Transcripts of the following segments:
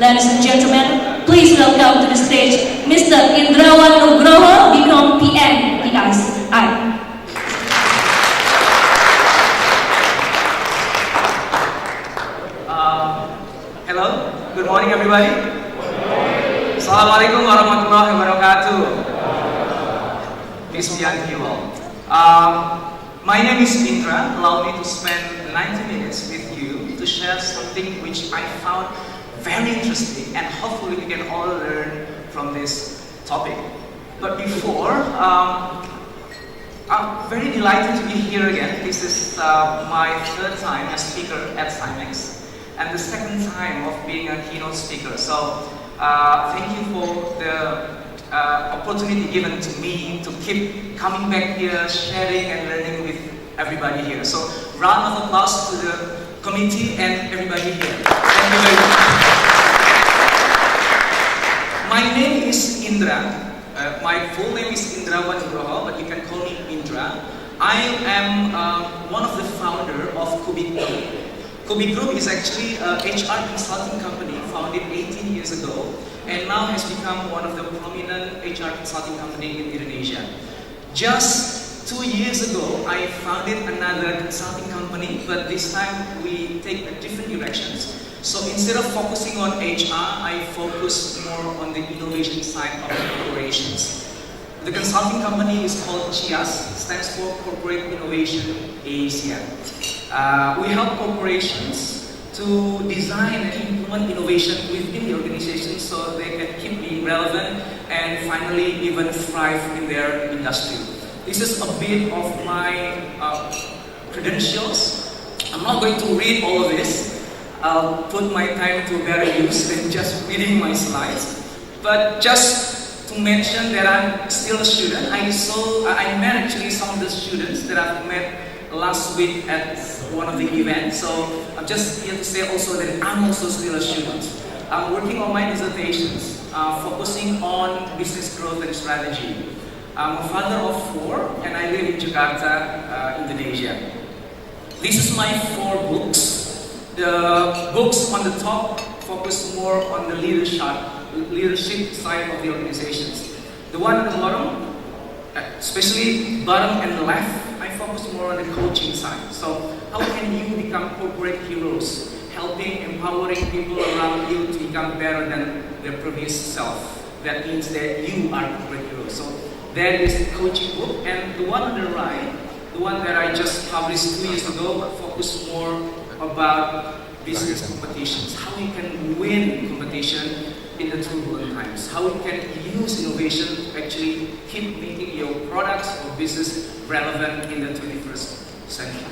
Ladies and gentlemen, please welcome to the stage Mr. Indrawan Nugroho, B.Comm PM, PSI. Hello, good morning everybody. Assalamualaikum warahmatullahi wabarakatuh. Peace be unto you all. My name is Indra. Allow me to spend 90 minutes with you to share something which I found very interesting and hopefully we can all learn from this topic. But before, I'm very delighted to be here again. This is my third time as speaker at SymEx. And the second time of being a keynote speaker. So thank you for the opportunity given to me to keep coming back here, sharing and learning with everybody here. So round of applause to the committee and everybody here. Thank you very much. My name is Indra. My full name is Indrawan Nugroho, but you can call me Indra. I am one of the founder of Kubik Leadership. Kubik Group is actually a HR consulting company founded 18 years ago and now has become one of the prominent HR consulting company in Indonesia. Just 2 years ago, I founded another consulting company, but this time we take a different directions. So instead of focusing on HR, I focus more on the innovation side of operations. The consulting company is called CIAS, stands for Corporate Innovation Asia. We help corporations to design and implement innovation within the organization so they can keep being relevant and finally even thrive in their industry. This is a bit of my credentials. I'm not going to read all of this. I'll put my time to better use than just reading my slides. But just to mention that I'm still a student, I met actually some of the students that I've met last week at one of the events. So I'm just here to say also that I'm also still a student. I'm working on my dissertations, focusing on business growth and strategy. I'm a father of 4 and I live in Jakarta, Indonesia. This is my 4 books. The books on the top focus more on the leadership side of the organizations. The one at the bottom, especially bottom and the left, I focus more on the coaching side. So how can you become corporate heroes, helping, empowering people around you to become better than their previous self? That means that you are corporate heroes. So that is the coaching book. And the one on the right, the one that I just published 2 years ago, but focus more about business competitions, how you can win competition in the turbulent times, how you can use innovation to actually keep making your products or business relevant in the 21st century.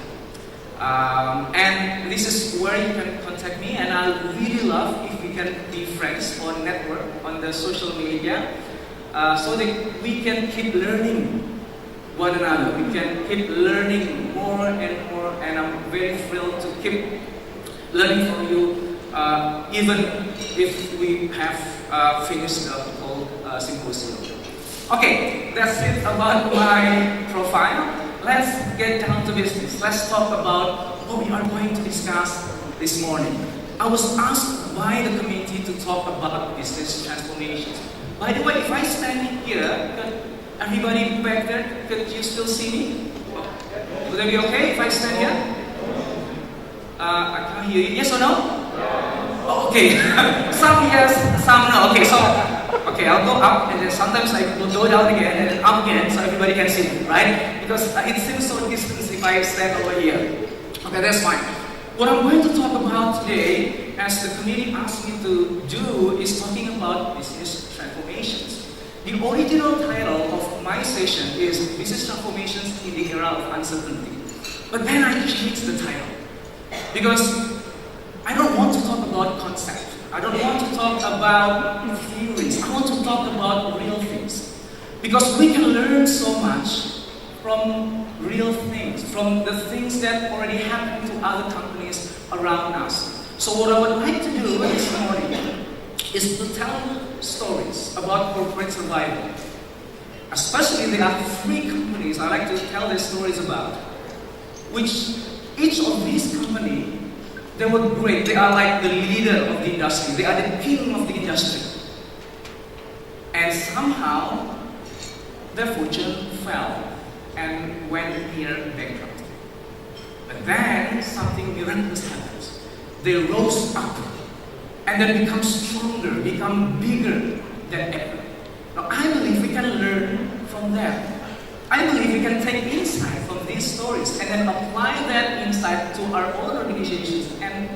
And this is where you can contact me, and I really love if we can be friends or network on the social media so that we can keep learning one another. We can keep learning more and more, and I'm very thrilled to keep learning from you, even if we have finished the whole symposium. Okay, that's it about my profile. Let's get down to business. Let's talk about what we are going to discuss this morning. I was asked by the committee to talk about business transformations. By the way, if I stand here, could everybody back there, could you still see me? Would that be okay if I stand here? I can't hear you. Yes or no? Oh, okay. Some yes, some no. Okay, so I'll go up and then sometimes I will go down again and then up again so everybody can see me, right? Because it seems so distant if I stand over here. Okay, that's fine. What I'm going to talk about today, as the committee asked me to do, is talking about business transformations. The original title of my session is Business Transformations in the Era of Uncertainty. But then I changed the title. Because I don't want to talk about concept. I don't want to talk about theories. I want to talk about real things. Because we can learn so much from real things, from the things that already happen to other companies around us. So what I would like to do this morning is to tell stories about corporate survival. Especially there are 3 companies I like to tell their stories about, which each of these companies They were great. They are like the leader of the industry. They are the king of the industry. And somehow, their fortune fell and went near bankrupt. But then something miraculous happens. They rose up and then become stronger, become bigger than ever. Now, I believe we can learn from them. I believe we can take insight from these stories and then apply that insight to our own organizations, and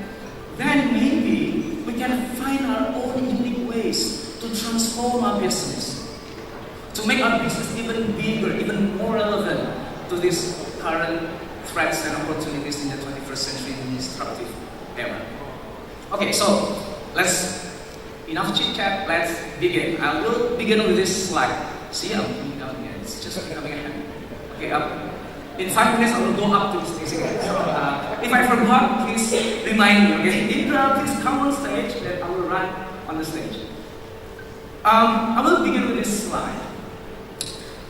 then maybe we can find our own unique ways to transform our business, to make our business even bigger, even more relevant to these current threats and opportunities in the 21st century disruptive era. Okay, so enough chit chat, let's begin. I will begin with this slide. See, I'm coming down here. It's just becoming a habit. Okay, in 5 minutes I will go up to this stage again. So, if I forgot, please remind me. Okay, Indra, please come on stage. Then I will run on the stage. I will begin with this slide.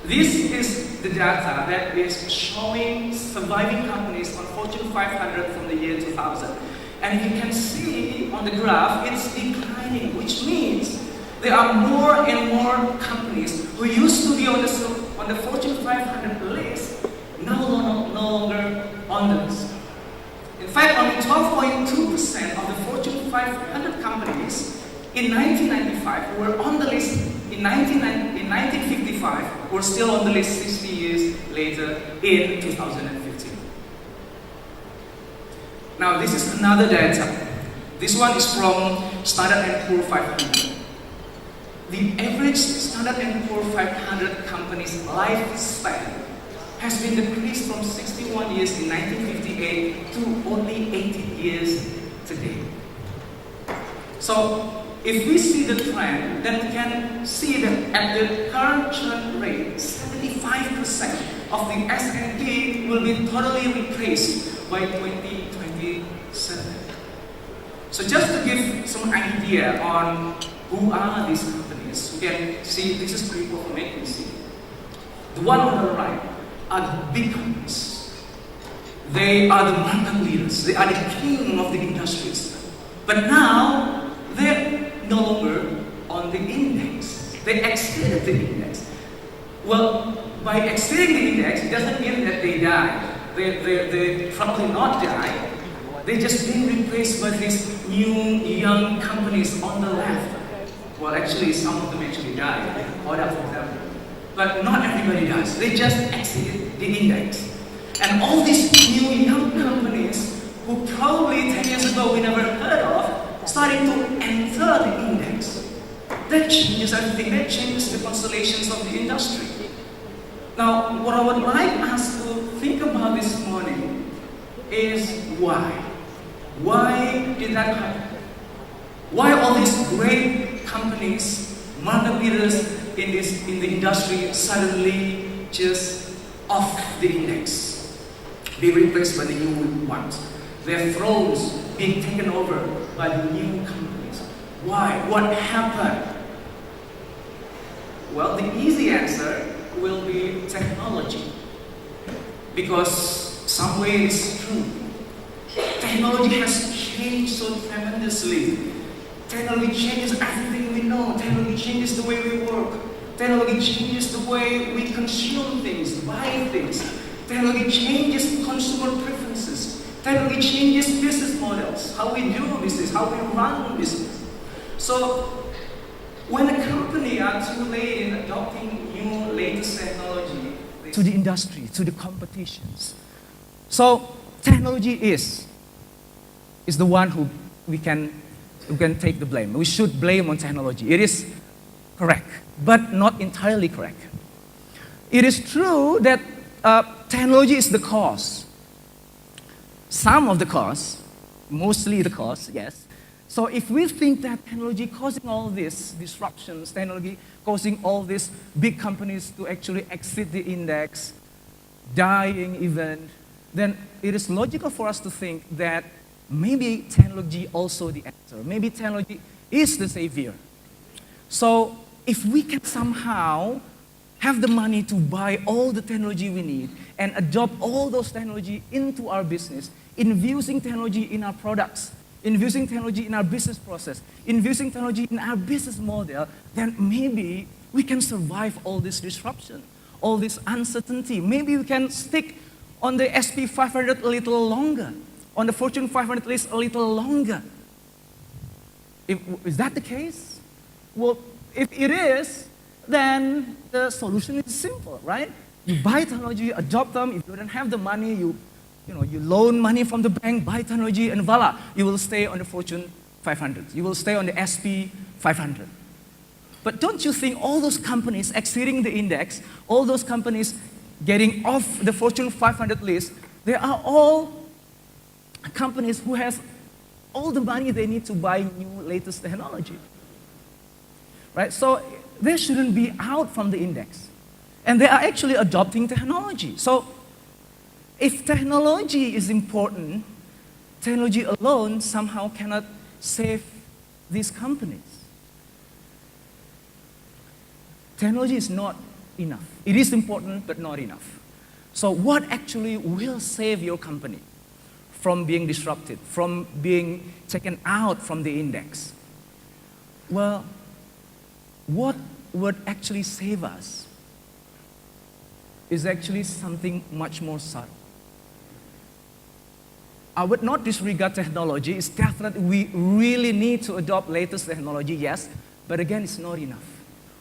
This is the data that is showing surviving companies on Fortune 500 from the year 2000. And you can see on the graph, it's declining, which means there are more and more companies who used to be on the Fortune 500 list, now no longer on the list. In fact, only 12.2% of the Fortune 500 companies in 1995 were on the list. In 1955, were still on the list 60 years later in 2015. Now, this is another data. This one is from Standard & Poor's 500. The average Standard & Poor's 500 company's lifespan has been decreased from 61 years in 1958 to only 80 years today. So, if we see the trend, then we can see that at the current churn rate, 75% of the S&P will be totally replaced by 2027. So just to give some idea on who are these companies, you can see this is people from McKinsey. The one on the right are the big companies. They are the market leaders. They are the king of the industries. But now, they're no longer on the index. They exceeded the index. Well, by exceeding the index, it doesn't mean that they died. They probably not die. They just been replaced by these new young companies on the left. Well, actually, some of them actually died. Order for them. But not everybody does. They just exceeded the index. And all these new young companies who probably 10 years ago we never heard of, starting to enter the index. That changes everything. That changes the constellations of the industry. Now, what I would like us to think about this morning is why. Why did that happen? Why all these great companies, market leaders in the industry suddenly just off the index, be replaced by the new ones? Their thrones being taken over by the new companies. Why? What happened? Well, the easy answer will be technology. Because some way it's true. Technology has changed so tremendously. Technology changes everything we know. Technology changes the way we work. Technology changes the way we consume things, buy things. Technology changes consumer preferences. Technology changes business models, how we do business, how we run business. So, when a company are too late in adopting new latest technology to the industry, to the competitions. So, technology is the one who we can take the blame. We should blame on technology. It is correct, but not entirely correct. It is true that technology is the cause. Some of the cause, mostly the cause, yes. So if we think that technology causing all these disruptions, technology causing all these big companies to actually exit the index, dying even, then it is logical for us to think that maybe technology also the answer. Maybe technology is the savior. So if we can somehow have the money to buy all the technology we need and adopt all those technology into our business, infusing technology in our products, infusing technology in our business process, infusing technology in our business model, then maybe we can survive all this disruption, all this uncertainty. Maybe we can stick on the SP 500 a little longer, on the Fortune 500 list a little longer. Is that the case? Well, if it is, then the solution is simple, right? You buy technology, adopt them. If you don't have the money, you loan money from the bank, buy technology, and voila, you will stay on the Fortune 500. You will stay on the SP 500. But don't you think all those companies exceeding the index, all those companies getting off the Fortune 500 list, they are all companies who has all the money they need to buy new latest technology, right? So they shouldn't be out from the index. And they are actually adopting technology. So if technology is important, technology alone somehow cannot save these companies. Technology is not enough. It is important, but not enough. So what actually will save your company from being disrupted, from being taken out from the index? Well, what would actually save us is actually something much more subtle. I would not disregard technology. It's definitely, we really need to adopt latest technology, yes, but again, it's not enough.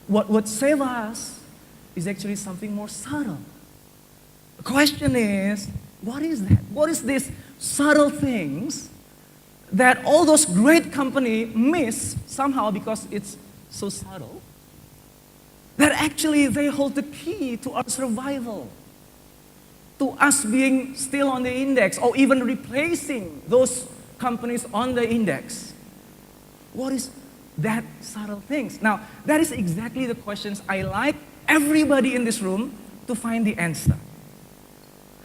What would save us is actually something more subtle. The question is, what is that? What is these subtle things that all those great companies miss somehow because it's so subtle, that actually they hold the key to our survival, to us being still on the index, or even replacing those companies on the index? What is that subtle things? Now, that is exactly the questions I like everybody in this room to find the answer.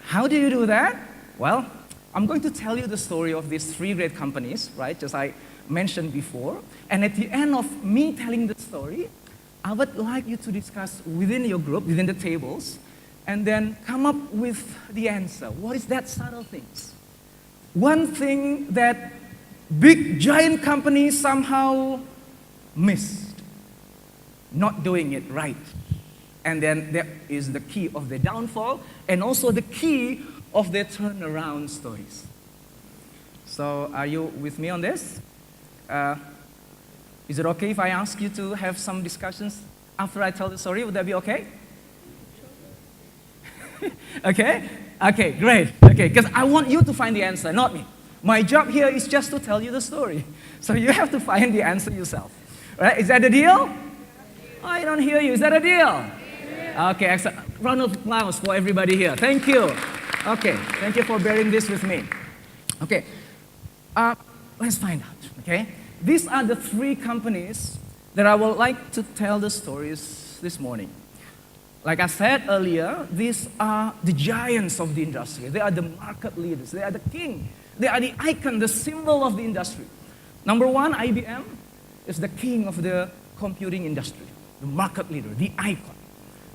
How do you do that? Well, I'm going to tell you the story of these three great companies, right, as I mentioned before. And at the end of me telling the story, I would like you to discuss within your group, within the tables, and then come up with the answer. What is that subtle things? One thing that big giant companies somehow missed, not doing it right. And then that is the key of their downfall, and also the key of their turnaround stories. So are you with me on this? Is it okay if I ask you to have some discussions after I tell the story? Would that be okay? Okay? Okay, great. Okay, because I want you to find the answer, not me. My job here is just to tell you the story. So you have to find the answer yourself. Right? Is that a deal? Oh, I don't hear you. Is that a deal? Okay, excellent. Round of applause for everybody here. Thank you. Okay, thank you for bearing this with me. Okay, let's find out, okay? These are the three companies that I would like to tell the stories this morning. Like I said earlier, these are the giants of the industry. They are the market leaders. They are the king. They are the icon, the symbol of the industry. Number one, IBM is the king of the computing industry, the market leader, the icon.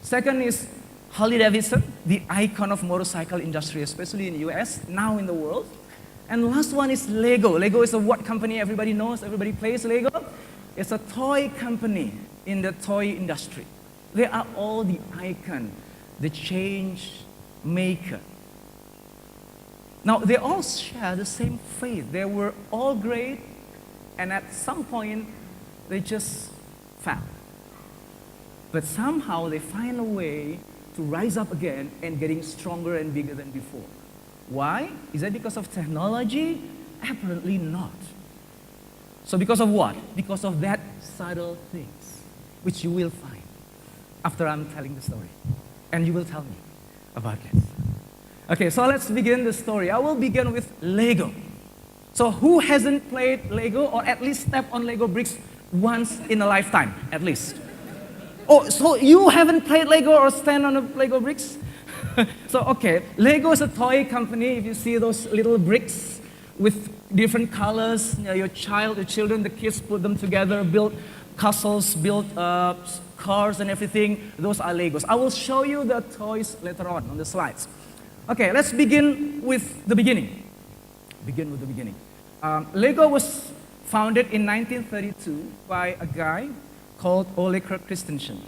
Second is Harley-Davidson, the icon of motorcycle industry, especially in the US, now in the world. And last one is Lego. Lego is a what company everybody knows, everybody plays Lego. It's a toy company in the toy industry. They are all the icon, the change maker. Now, they all share the same faith. They were all great, and at some point, they just fell. But somehow, they find a way to rise up again and getting stronger and bigger than before. Why? Is that because of technology? Apparently not. So because of what? Because of that subtle things, which you will find after I'm telling the story. And you will tell me about this. Okay, so let's begin the story. I will begin with Lego. So who hasn't played Lego or at least stepped on Lego bricks once in a lifetime, at least? Oh, so you haven't played Lego or stand on a Lego bricks? So, okay, Lego is a toy company. If you see those little bricks with different colors, you know, your children, the kids put them together, build castles, build cars and everything. Those are Legos. I will show you the toys later on the slides. Okay, let's begin with the beginning. begin with the beginning. Lego was founded in 1932 by a guy called Ole Kirk Christensen.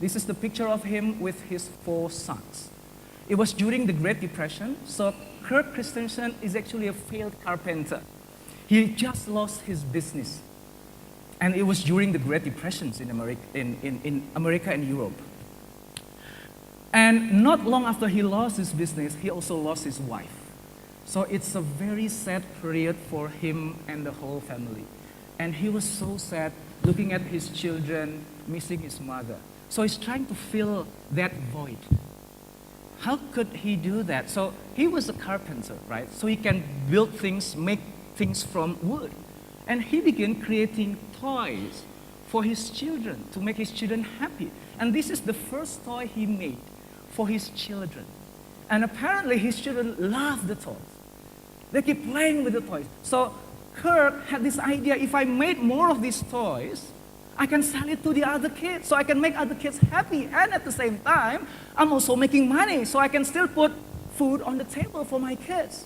This is the picture of him with his 4 sons. It was during the Great Depression, so Kirk Christensen is actually a failed carpenter. He just lost his business. And it was during the Great Depressions in America and Europe. And not long after he lost his business, he also lost his wife. So it's a very sad period for him and the whole family. And he was so sad looking at his children, missing his mother. So he's trying to fill that void. How could he do that? So he was a carpenter, right? So he can build things, make things from wood. And he began creating toys for his children, to make his children happy. And this is the first toy he made for his children. And apparently his children love the toys. They keep playing with the toys. So Kirk had this idea, if I made more of these toys, I can sell it to the other kids, so I can make other kids happy. And at the same time, I'm also making money, so I can still put food on the table for my kids.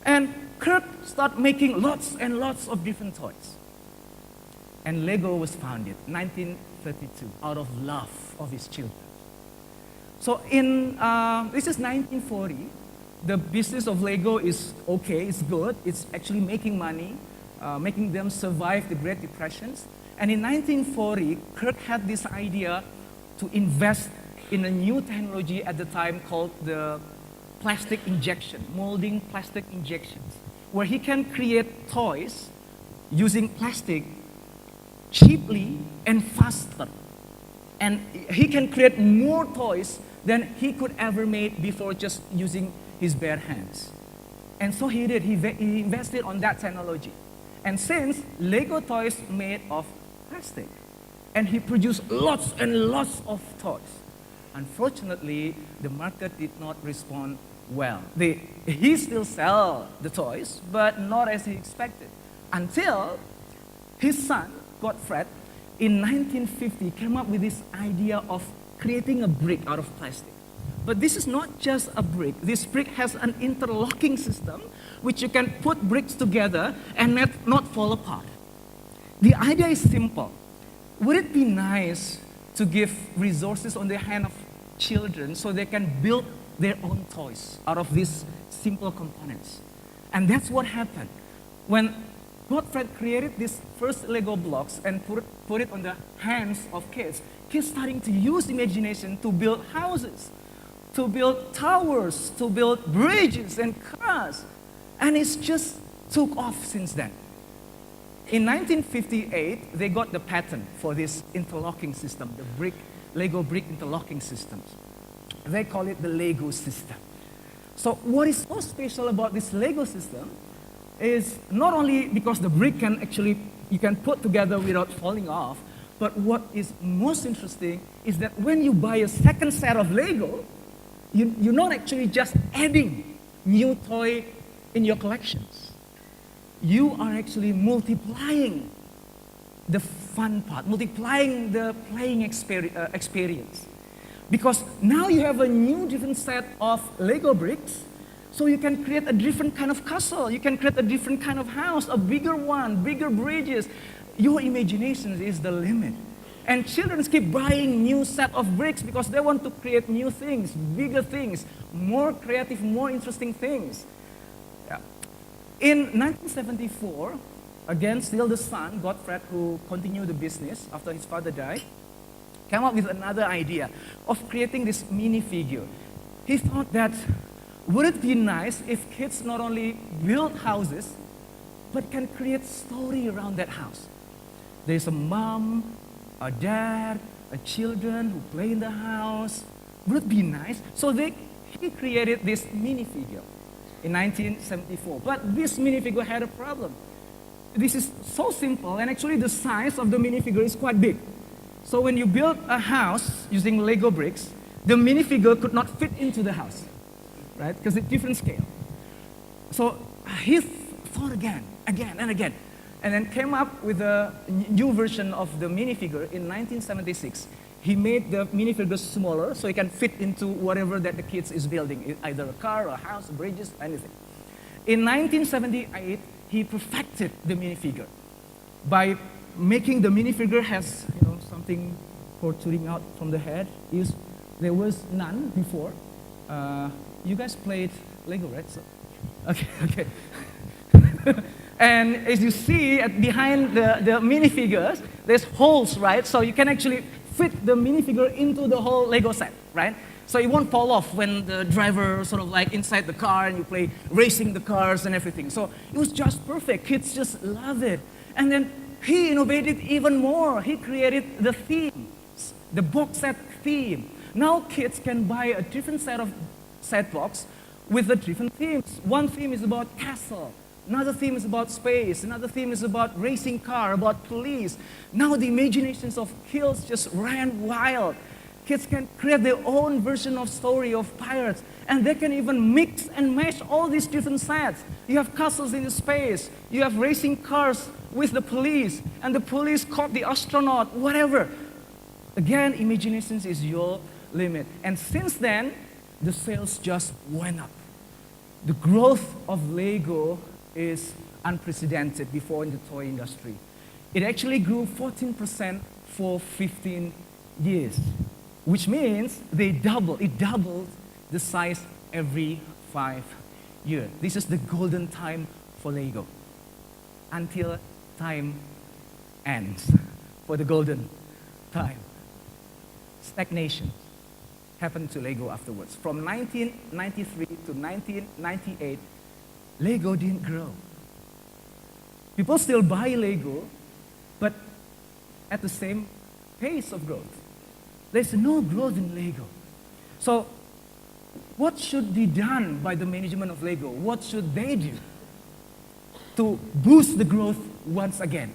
And Kirk started making lots and lots of different toys. And Lego was founded in 1932 out of love of his children. So this is 1940. The business of Lego is okay, it's good. It's actually making money, making them survive the Great Depressions. And in 1940, Kirk had this idea to invest in a new technology at the time called the plastic injection, molding plastic injections, where he can create toys using plastic cheaply and faster. And he can create more toys than he could ever make before just using his bare hands. And so he did, he invested on that technology. And since Lego toys made of plastic, and he produced lots and lots of toys. Unfortunately, the market did not respond well. He still sell the toys, but not as he expected. Until his son, Godfred, in 1950 came up with this idea of creating a brick out of plastic. But this is not just a brick. This brick has an interlocking system which you can put bricks together and not fall apart. The idea is simple. Would it be nice to give resources on the hand of children so they can build their own toys out of these simple components? And that's what happened. When Godfred created these first Lego blocks and put it on the hands of kids starting to use imagination to build houses, to build towers, to build bridges and cars. And it's just took off since then. In 1958, they got the patent for this interlocking system, the Lego brick interlocking systems. They call it the Lego system. So what is so special about this Lego system is not only because the brick you can put together without falling off, but what is most interesting is that when you buy a second set of Lego, you're not actually just adding new toy in your collections. You are actually multiplying the fun part, multiplying the playing experience. Because now you have a new different set of Lego bricks, so you can create a different kind of castle, you can create a different kind of house, a bigger one, bigger bridges. Your imagination is the limit. And children keep buying new set of bricks because they want to create new things, bigger things, more creative, more interesting things. Yeah. In 1974, again, still the son, Godfred, who continued the business after his father died, came up with another idea of creating this minifigure. He thought that, would it be nice if kids not only build houses, but can create story around that house? There's a mom, a dad, a children who play in the house. Would it be nice? So he created this minifigure in 1974. But this minifigure had a problem. This is so simple, and actually the size of the minifigure is quite big. So when you build a house using Lego bricks, the minifigure could not fit into the house, right? Because it's different scale. So he thought again and again, and then came up with a new version of the minifigure in 1976. He made the minifigure smaller so it can fit into whatever that the kids is building, either a car, a house, bridges, anything. in 1978, he perfected the minifigure by making the minifigure has something protruding out from the head. There was none before. You guys played Lego, right? So, okay. And as you see behind the minifigures, there's holes, right? So you can actually fit the minifigure into the whole Lego set, right? So it won't fall off when the driver sort of like inside the car and you play racing the cars and everything. So it was just perfect. Kids just love it. And then he innovated even more. He created the themes, the box set theme. Now kids can buy a different set box with the different themes. One theme is about castle. Another theme is about space. Another theme is about racing car, about police. Now the imaginations of kids just ran wild. Kids can create their own version of story of pirates, and they can even mix and match all these different sets. You have castles in space, you have racing cars with the police, and the police caught the astronaut, whatever. Again, imaginations is your limit. And since then, the sales just went up. The growth of Lego is unprecedented before in the toy industry. It actually grew 14% for 15 years. Which means it doubled the size every 5 years. This is the golden time for Lego until time ends for the golden time. Stagnation happened to Lego afterwards. From 1993 to 1998, Lego didn't grow. People still buy Lego, but at the same pace of growth. There's no growth in Lego. So what should be done by the management of Lego? What should they do to boost the growth once again?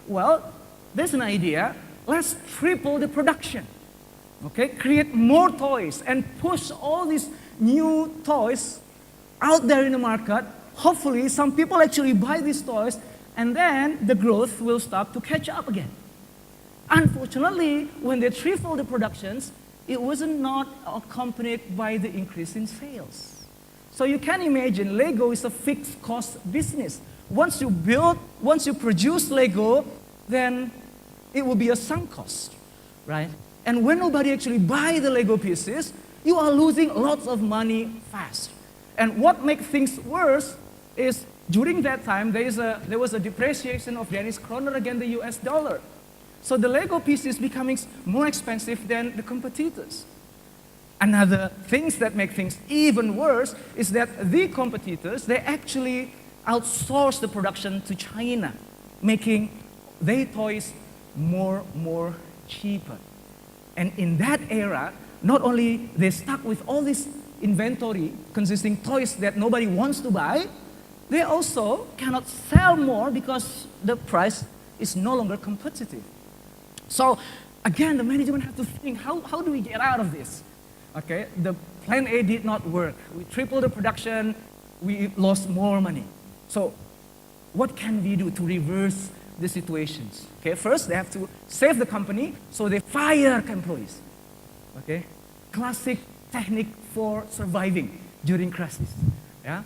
Well, there's an idea. Let's triple the production. Okay? Create more toys and push all these new toys out there in the market. Hopefully, some people actually buy these toys, and then the growth will start to catch up again. Unfortunately, when they tripled the productions, it wasn't not accompanied by the increase in sales. So you can imagine Lego is a fixed cost business. Once you produce Lego, then it will be a sunk cost, right? And when nobody actually buy the Lego pieces, you are losing lots of money fast. And what makes things worse is during that time, there was a depreciation of Danish kroner against the US dollar. So the Lego piece is becoming more expensive than the competitors. Another things that make things even worse is that the competitors, they actually outsource the production to China, making their toys more cheaper. And in that era, not only they stuck with all this inventory consisting toys that nobody wants to buy, they also cannot sell more because the price is no longer competitive. So again, the management have to think, how do we get out of this? Okay, the plan A did not work. We tripled the production, we lost more money. So what can we do to reverse the situations? Okay, first they have to save the company, so they fire employees. Okay, classic technique for surviving during crisis. Yeah,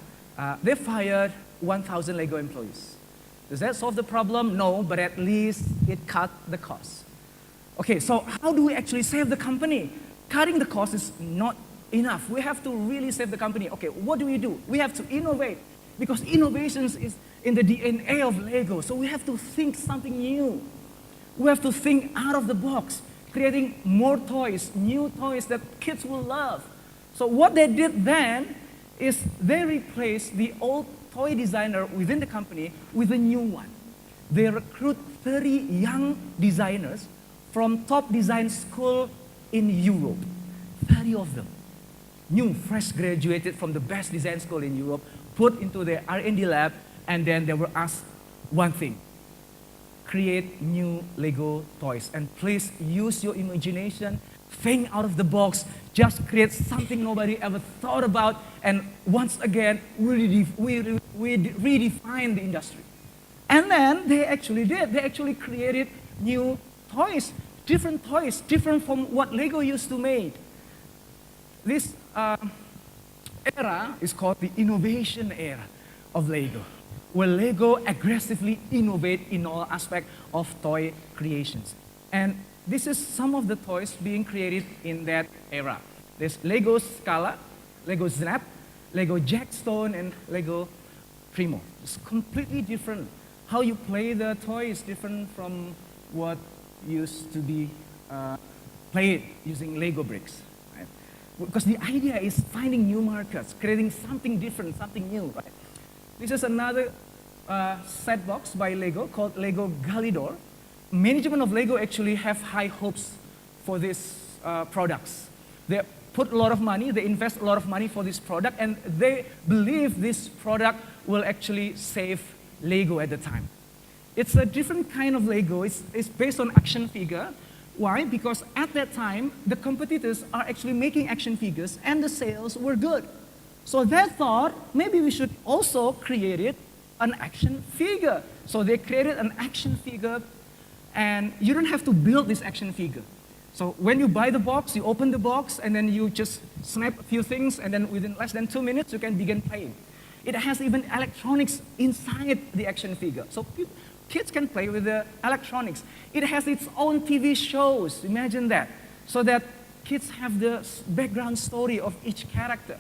they fired 1,000 Lego employees. Does that solve the problem? No, but at least it cut the cost. Okay, so how do we actually save the company? Cutting the cost is not enough. We have to really save the company. Okay, what do? We have to innovate, because innovations is in the DNA of Lego. So we have to think something new. We have to think out of the box, creating more toys, new toys that kids will love. So what they did then is they replaced the old toy designer within the company with a new one. They recruit 30 young designers from top design school in Europe. 30 of them, new, fresh graduated from the best design school in Europe, put into their R&D lab, and then they were asked one thing: create new Lego toys. And please use your imagination, think out of the box, just create something nobody ever thought about, and once again, we redefine the industry. And then they actually did. They actually created new toys, different from what Lego used to make. This era is called the innovation era. of Lego, where Lego aggressively innovate in all aspects of toy creations. And this is some of the toys being created in that era. There's Lego Scala, Lego Snap, Lego Jackstone, and Lego Primo. It's completely different. How you play the toy is different from what used to be played using Lego bricks. Right? Because the idea is finding new markets, creating something different, something new. Right? This is another set box by Lego called Lego Galidor. Management of Lego actually have high hopes for these products. They put a lot of money, they invest a lot of money for this product, and they believe this product will actually save Lego at the time. It's a different kind of Lego. It's based on action figure. Why? Because at that time, the competitors are actually making action figures, and the sales were good. So they thought, maybe we should also create an action figure. So they created an action figure, and you don't have to build this action figure. So when you buy the box, you open the box, and then you just snap a few things, and then within less than 2 minutes, you can begin playing. It has even electronics inside the action figure. So kids can play with the electronics. It has its own TV shows, imagine that. So that kids have the background story of each character.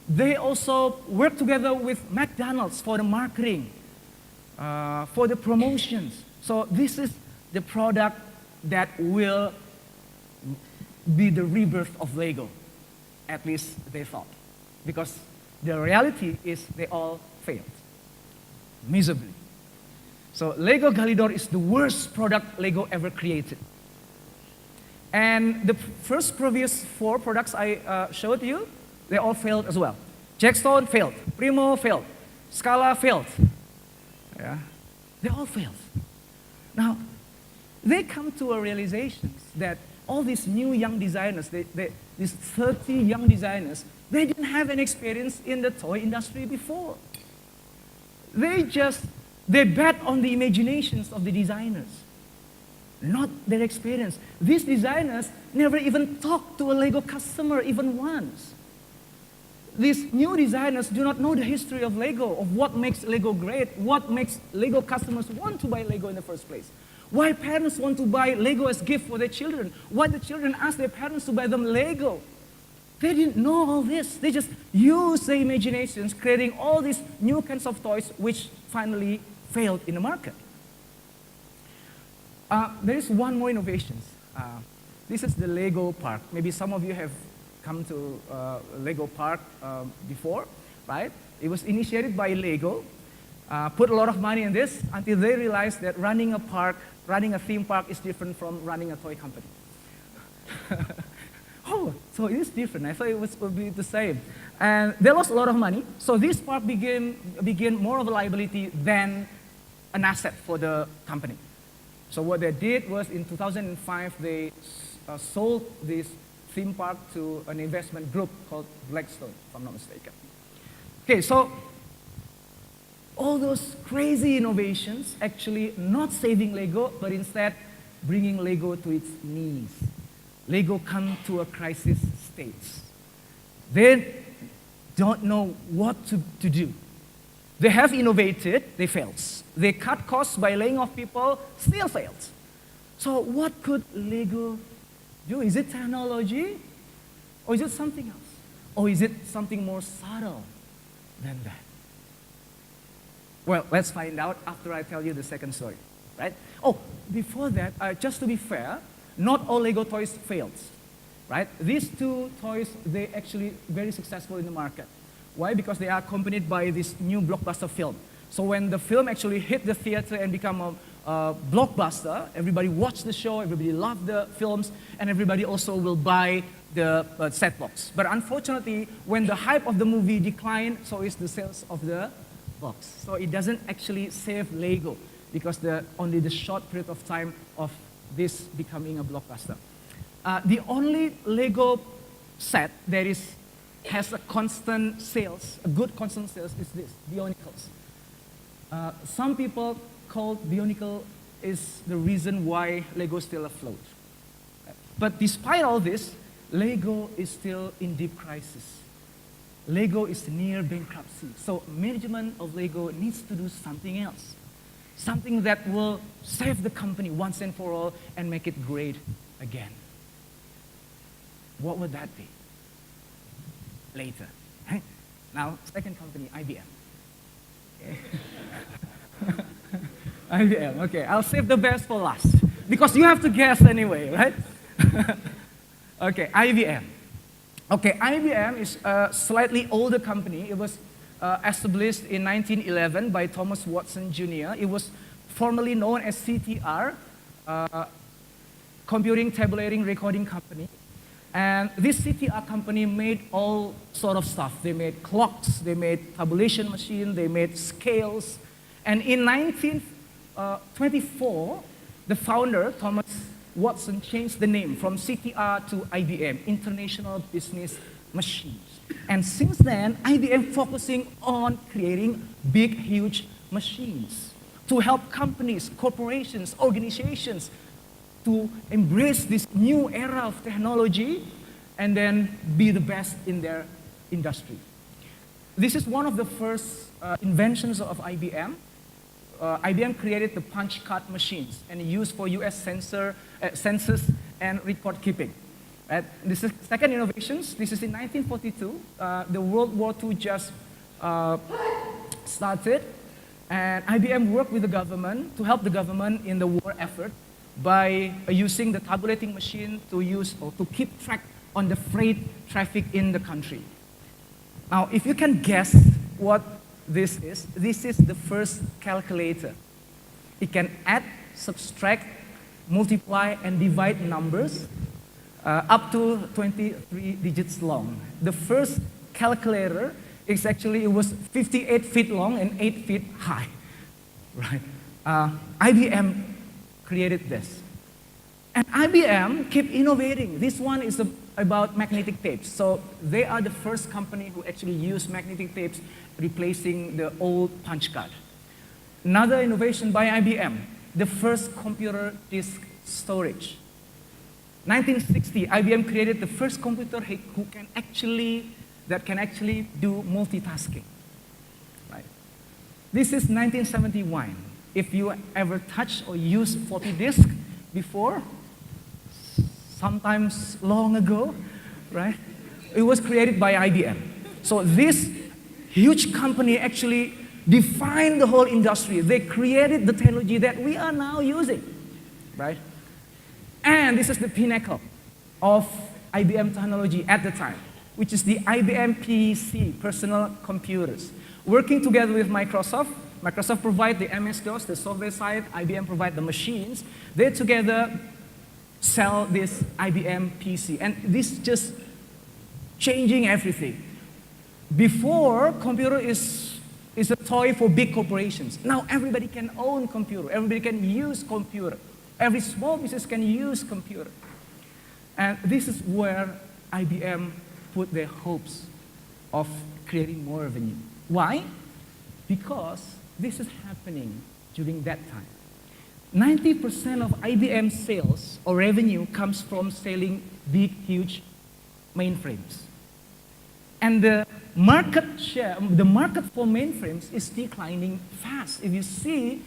They also work together with McDonald's for the marketing, for the promotions. So this is the product that will be the rebirth of Lego, at least they thought. Because the reality is they all failed, miserably. So Lego Galidor is the worst product Lego ever created. And the first previous 4 products I showed you, they all failed as well. Jackstone failed, Primo failed, Scala failed. Yeah, they all failed. Now, they come to a realization that all these new young designers, these 30 young designers, they didn't have any experience in the toy industry before. They bet on the imaginations of the designers, not their experience. These designers never even talked to a Lego customer even once. These new designers do not know the history of Lego, of what makes Lego great, what makes Lego customers want to buy Lego in the first place. Why parents want to buy Lego as gift for their children. Why the children ask their parents to buy them Lego. They didn't know all this. They just used their imaginations, creating all these new kinds of toys, which finally failed in the market. There is one more innovation. This is the Lego Park. Maybe some of you have come to Lego Park before, right? It was initiated by Lego, put a lot of money in this until they realized that running a theme park is different from running a toy company. Oh, so it is different. I thought it would be the same. And they lost a lot of money, so this park became more of a liability than an asset for the company. So what they did was in 2005, they sold this theme park to an investment group called Blackstone, if I'm not mistaken. Okay, so all those crazy innovations actually not saving Lego, but instead bringing Lego to its knees. Lego come to a crisis state. They don't know what to do. They have innovated, they failed. They cut costs by laying off people, still failed. So what could Lego do? Is it technology? Or is it something else? Or is it something more subtle than that? Well, let's find out after I tell you the second story, right? Oh, before that, just to be fair, not all Lego toys failed, right? These 2 toys, they actually very successful in the market. Why? Because they are accompanied by this new blockbuster film. So when the film actually hit the theater and become a blockbuster, everybody watched the show, everybody loved the films, and everybody also will buy the set box. But unfortunately, when the hype of the movie declined, so is the sales of the box. So it doesn't actually save Lego because only the short period of time of this becoming a blockbuster. The only Lego set that has a constant sales, a good constant sales, is this, Bionicles. Some people call Bionicle is the reason why Lego is still afloat. But despite all this, Lego is still in deep crisis. Lego is near bankruptcy. So management of Lego needs to do something else. Something that will save the company once and for all and make it great again. What would that be? Later. Right? Now, second company, IBM. Okay. IBM, okay. I'll save the best for last. Because you have to guess anyway, right? Okay, IBM. Okay, IBM is a slightly older company. It was established in 1911 by Thomas Watson Jr. It was formerly known as CTR, Computing, Tabulating, Recording Company. And this CTR company made all sort of stuff. They made clocks, they made tabulation machine, they made scales. And in 1924, the founder, Thomas Watson, changed the name from CTR to IBM, International Business Machines. And since then, IBM focusing on creating big, huge machines to help companies, corporations, organizations to embrace this new era of technology and then be the best in their industry. This is one of the first inventions of IBM. IBM created the punch card machines and used for US census and record keeping. Right? This is second innovations. This is in 1942. The World War II just started, and IBM worked with the government to help the government in the war effort by using the tabulating machine to use or to keep track on the freight traffic in the country. Now, if you can guess what this is the first calculator. It can add, subtract, multiply, and divide numbers up to 23 digits long. The first calculator is actually, it was 58 feet long and 8 feet high. Right? IBM created this. And IBM kept innovating. This one is about magnetic tapes. So they are the first company who actually used magnetic tapes replacing the old punch card. Another innovation by IBM, the first computer disk storage. 1960, IBM created the first computer that can actually do multitasking. Right? This is 1971. If you ever touched or used floppy disk before, sometimes long ago, right? It was created by IBM. So this huge company actually defined the whole industry. They created the technology that we are now using, right? And this is the pinnacle of IBM technology at the time, which is the Ibm Pc Personal Computers. Working together with Microsoft, Microsoft provide the MS-DOS, the software side, IBM provide the machines. They together sell this IBM PC, and this just changing everything. Before, computer is a toy for big corporations. Now everybody can own computer, everybody can use computer. Every small business can use computer. And this is where IBM put their hopes of creating more revenue. Why? Because this is happening during that time. 90% of IBM sales or revenue comes from selling big, huge mainframes. And the market share, the market for mainframes is declining fast. If you see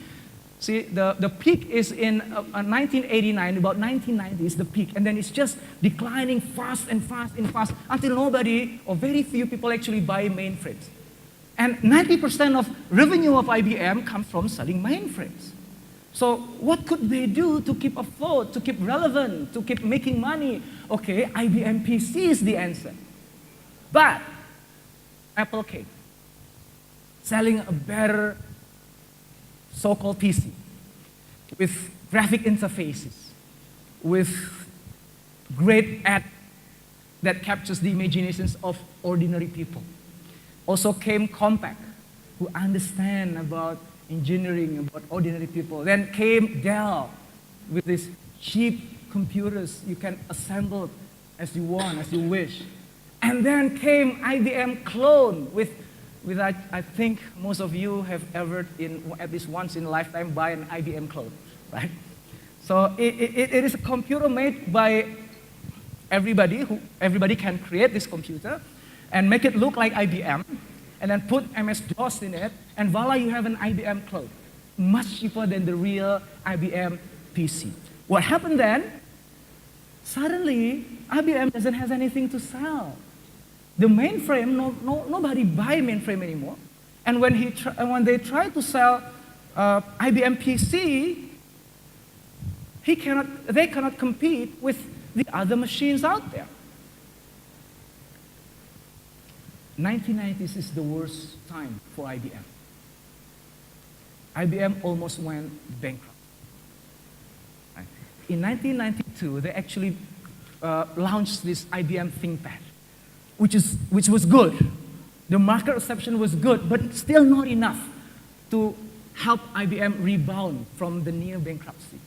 the peak is in 1989, about 1990 is the peak, and then it's just declining fast and fast and fast until nobody or very few people actually buy mainframes. And 90% of revenue of IBM comes from selling mainframes. So what could they do to keep afloat, to keep relevant, to keep making money? Okay, IBM PC is the answer. But Apple came, selling a better so-called PC with graphic interfaces, with great ad that captures the imaginations of ordinary people. Also came Compaq, who understand about engineering, about ordinary people. Then came Dell with these cheap computers you can assemble as you want, as you wish. And then came IBM Cloud with I think most of you have ever, at least once in a lifetime, buy an IBM Cloud, right? So it is a computer made by everybody. Everybody can create this computer. and make it look like IBM, and then put MS-DOS in it, and voila, you have an IBM Cloud. Much cheaper than the real IBM PC. What happened then? Suddenly, IBM doesn't have anything to sell. The mainframe, nobody buy mainframe anymore. And when they try to sell IBM PC, they cannot compete with the other machines out there. 1990s is the worst time for IBM. IBM almost went bankrupt. In 1992, they actually launched this IBM ThinkPad, which was good. The market reception was good, but still not enough to help IBM rebound from the near bankruptcy.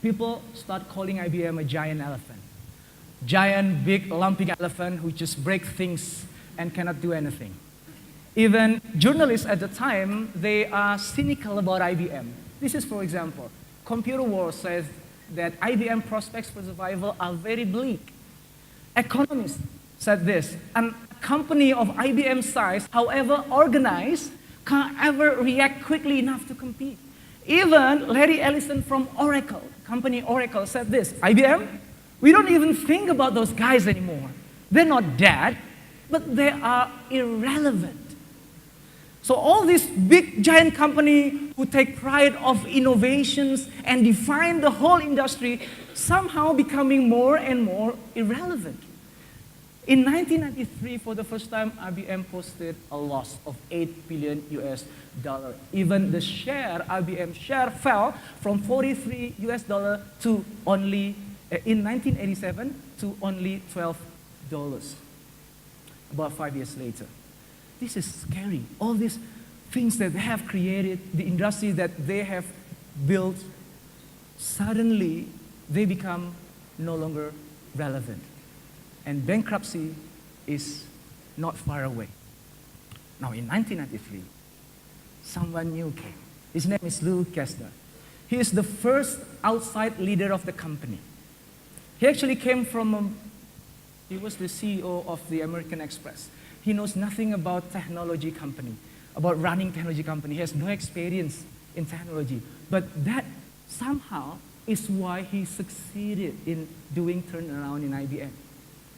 People start calling IBM a giant elephant. Giant, big, lumpy elephant who just breaks things and cannot do anything. Even journalists at the time, they are cynical about IBM. This is, for example, Computer World says that IBM prospects for survival are very bleak. Economists said this, a company of IBM size, however organized, can't ever react quickly enough to compete. Even Larry Ellison from Oracle, company Oracle, said this, IBM, we don't even think about those guys anymore. They're not dead, but they are irrelevant. So all these big giant companies who take pride of innovations and define the whole industry somehow becoming more and more irrelevant. In 1993, for the first time, IBM posted a loss of $8 billion US. Even the IBM share fell from $43 US to only, in 1987, to only $12, about 5 years later. This is scary. All these things that they have created, the industry that they have built, suddenly they become no longer relevant. And bankruptcy is not far away. Now, in 1993, someone new came. His name is Lou Gerstner. He is the first outside leader of the company. He actually came from, he was the CEO of the American Express. He knows nothing about technology company, about running technology company. He has no experience in technology. But that somehow is why he succeeded in doing turnaround in IBM.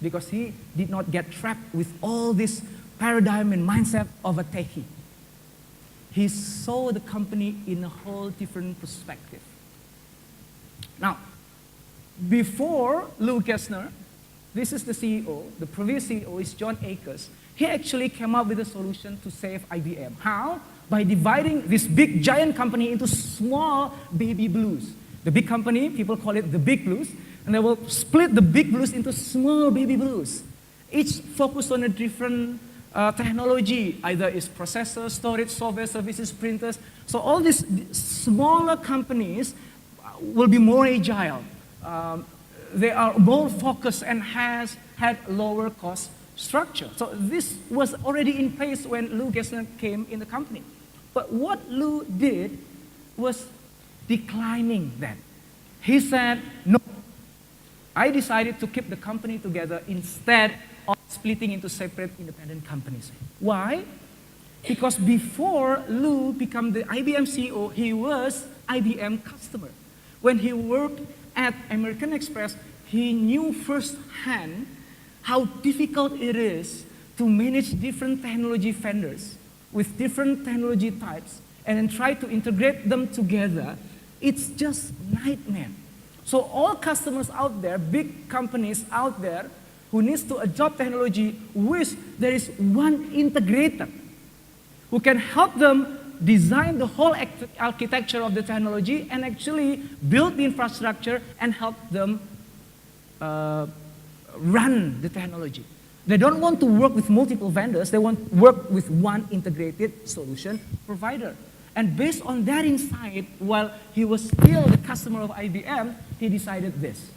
Because he did not get trapped with all this paradigm and mindset of a techie. He saw the company in a whole different perspective. Now, before Lou Gerstner, this is the CEO, the previous CEO is John Akers. He actually came up with a solution to save IBM. How? By dividing this big giant company into small baby blues. The big company, people call it the big blues, and they will split the big blues into small baby blues. Each focused on a different technology, either is processors, storage, software services, printers. So all these smaller companies will be more agile. They are more focused and had lower cost structure. So this was already in place when Lou Gerstner came in the company. But what Lou did was declining that. He said, no, I decided to keep the company together instead of splitting into separate independent companies. Why? Because before Lou became the IBM CEO, he was IBM customer. When he worked at American Express, he knew firsthand how difficult it is to manage different technology vendors with different technology types and then try to integrate them together. It's just nightmare. So all customers out there, big companies out there who needs to adopt technology, wish there is one integrator who can help them design the whole architecture of the technology and actually build the infrastructure and help them run the technology. They don't want to work with multiple vendors, they want to work with one integrated solution provider. And based on that insight, while he was still the customer of IBM, he decided this.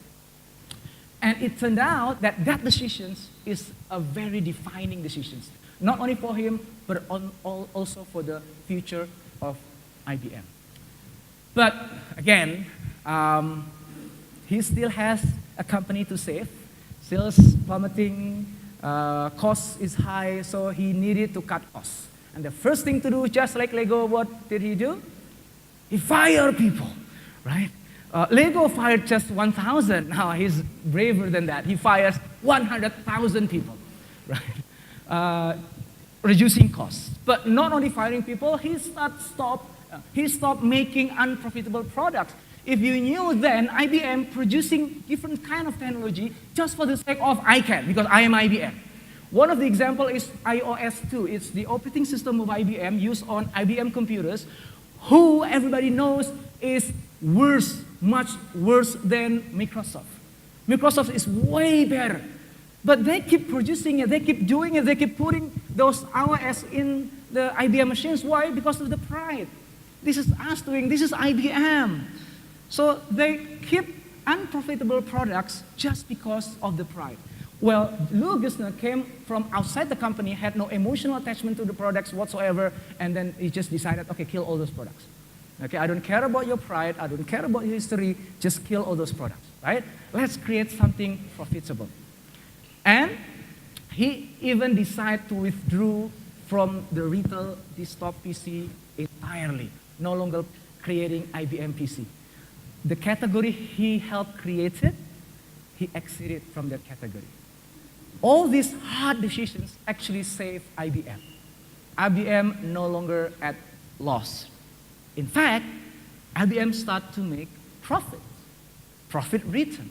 And it turned out that that decision is a very defining decision, not only for him, but also for the future of IBM. But again, he still has a company to save. Sales plummeting, Cost is high, so he needed to cut costs. And the first thing to do, just like Lego, what did he do? He fired people, right? Lego fired just 1,000. Now he's braver than that. He fires 100,000 people, right? Reducing costs. But not only firing people, he stopped making unprofitable products. If you knew then, IBM producing different kind of technology just for the sake of I can, because I am IBM. One of the example is iOS 2. It's the operating system of IBM used on IBM computers, who everybody knows is worse, much worse than Microsoft. Microsoft is way better. But they keep producing it, they keep doing it, they keep putting those iOS in the IBM machines. Why? Because of the pride. This is us doing, this is IBM. So they keep unprofitable products just because of the pride. Well, Lou Gerstner came from outside the company, had no emotional attachment to the products whatsoever, and then he just decided, okay, kill all those products. Okay, I don't care about your pride, I don't care about your history, just kill all those products, right? Let's create something profitable. And he even decided to withdraw from the retail desktop PC entirely, no longer creating IBM PC. The category he helped created, he exited from that category. All these hard decisions actually saved IBM. IBM no longer at loss. In fact, IBM started to make profit returns.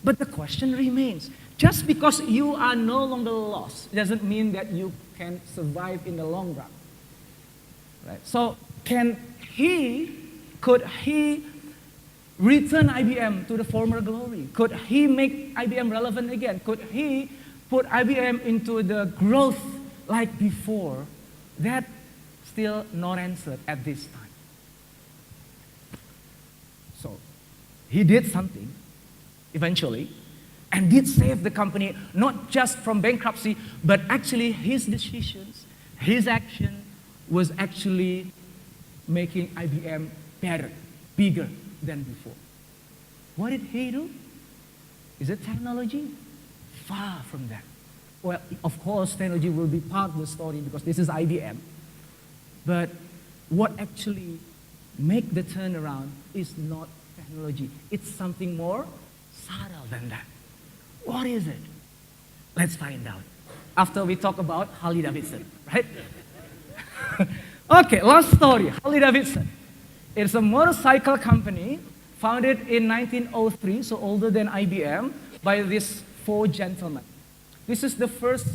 But the question remains, just because you are no longer lost doesn't mean that you can survive in the long run. Right? So could he return IBM to the former glory? Could he make IBM relevant again? Could he put IBM into the growth like before? That still not answered at this time. So he did something eventually and did save the company, not just from bankruptcy, but actually his decisions, his action was actually making IBM better, bigger than before. What did he do? Is it technology? Far from that. Well, of course, technology will be part of the story because this is IBM. But what actually make the turnaround is not technology. It's something more subtle than that. What is it? Let's find out after we talk about Harley-Davidson, right? Okay, last story, Harley-Davidson. It's a motorcycle company founded in 1903, so older than IBM, by these four gentlemen. This is the first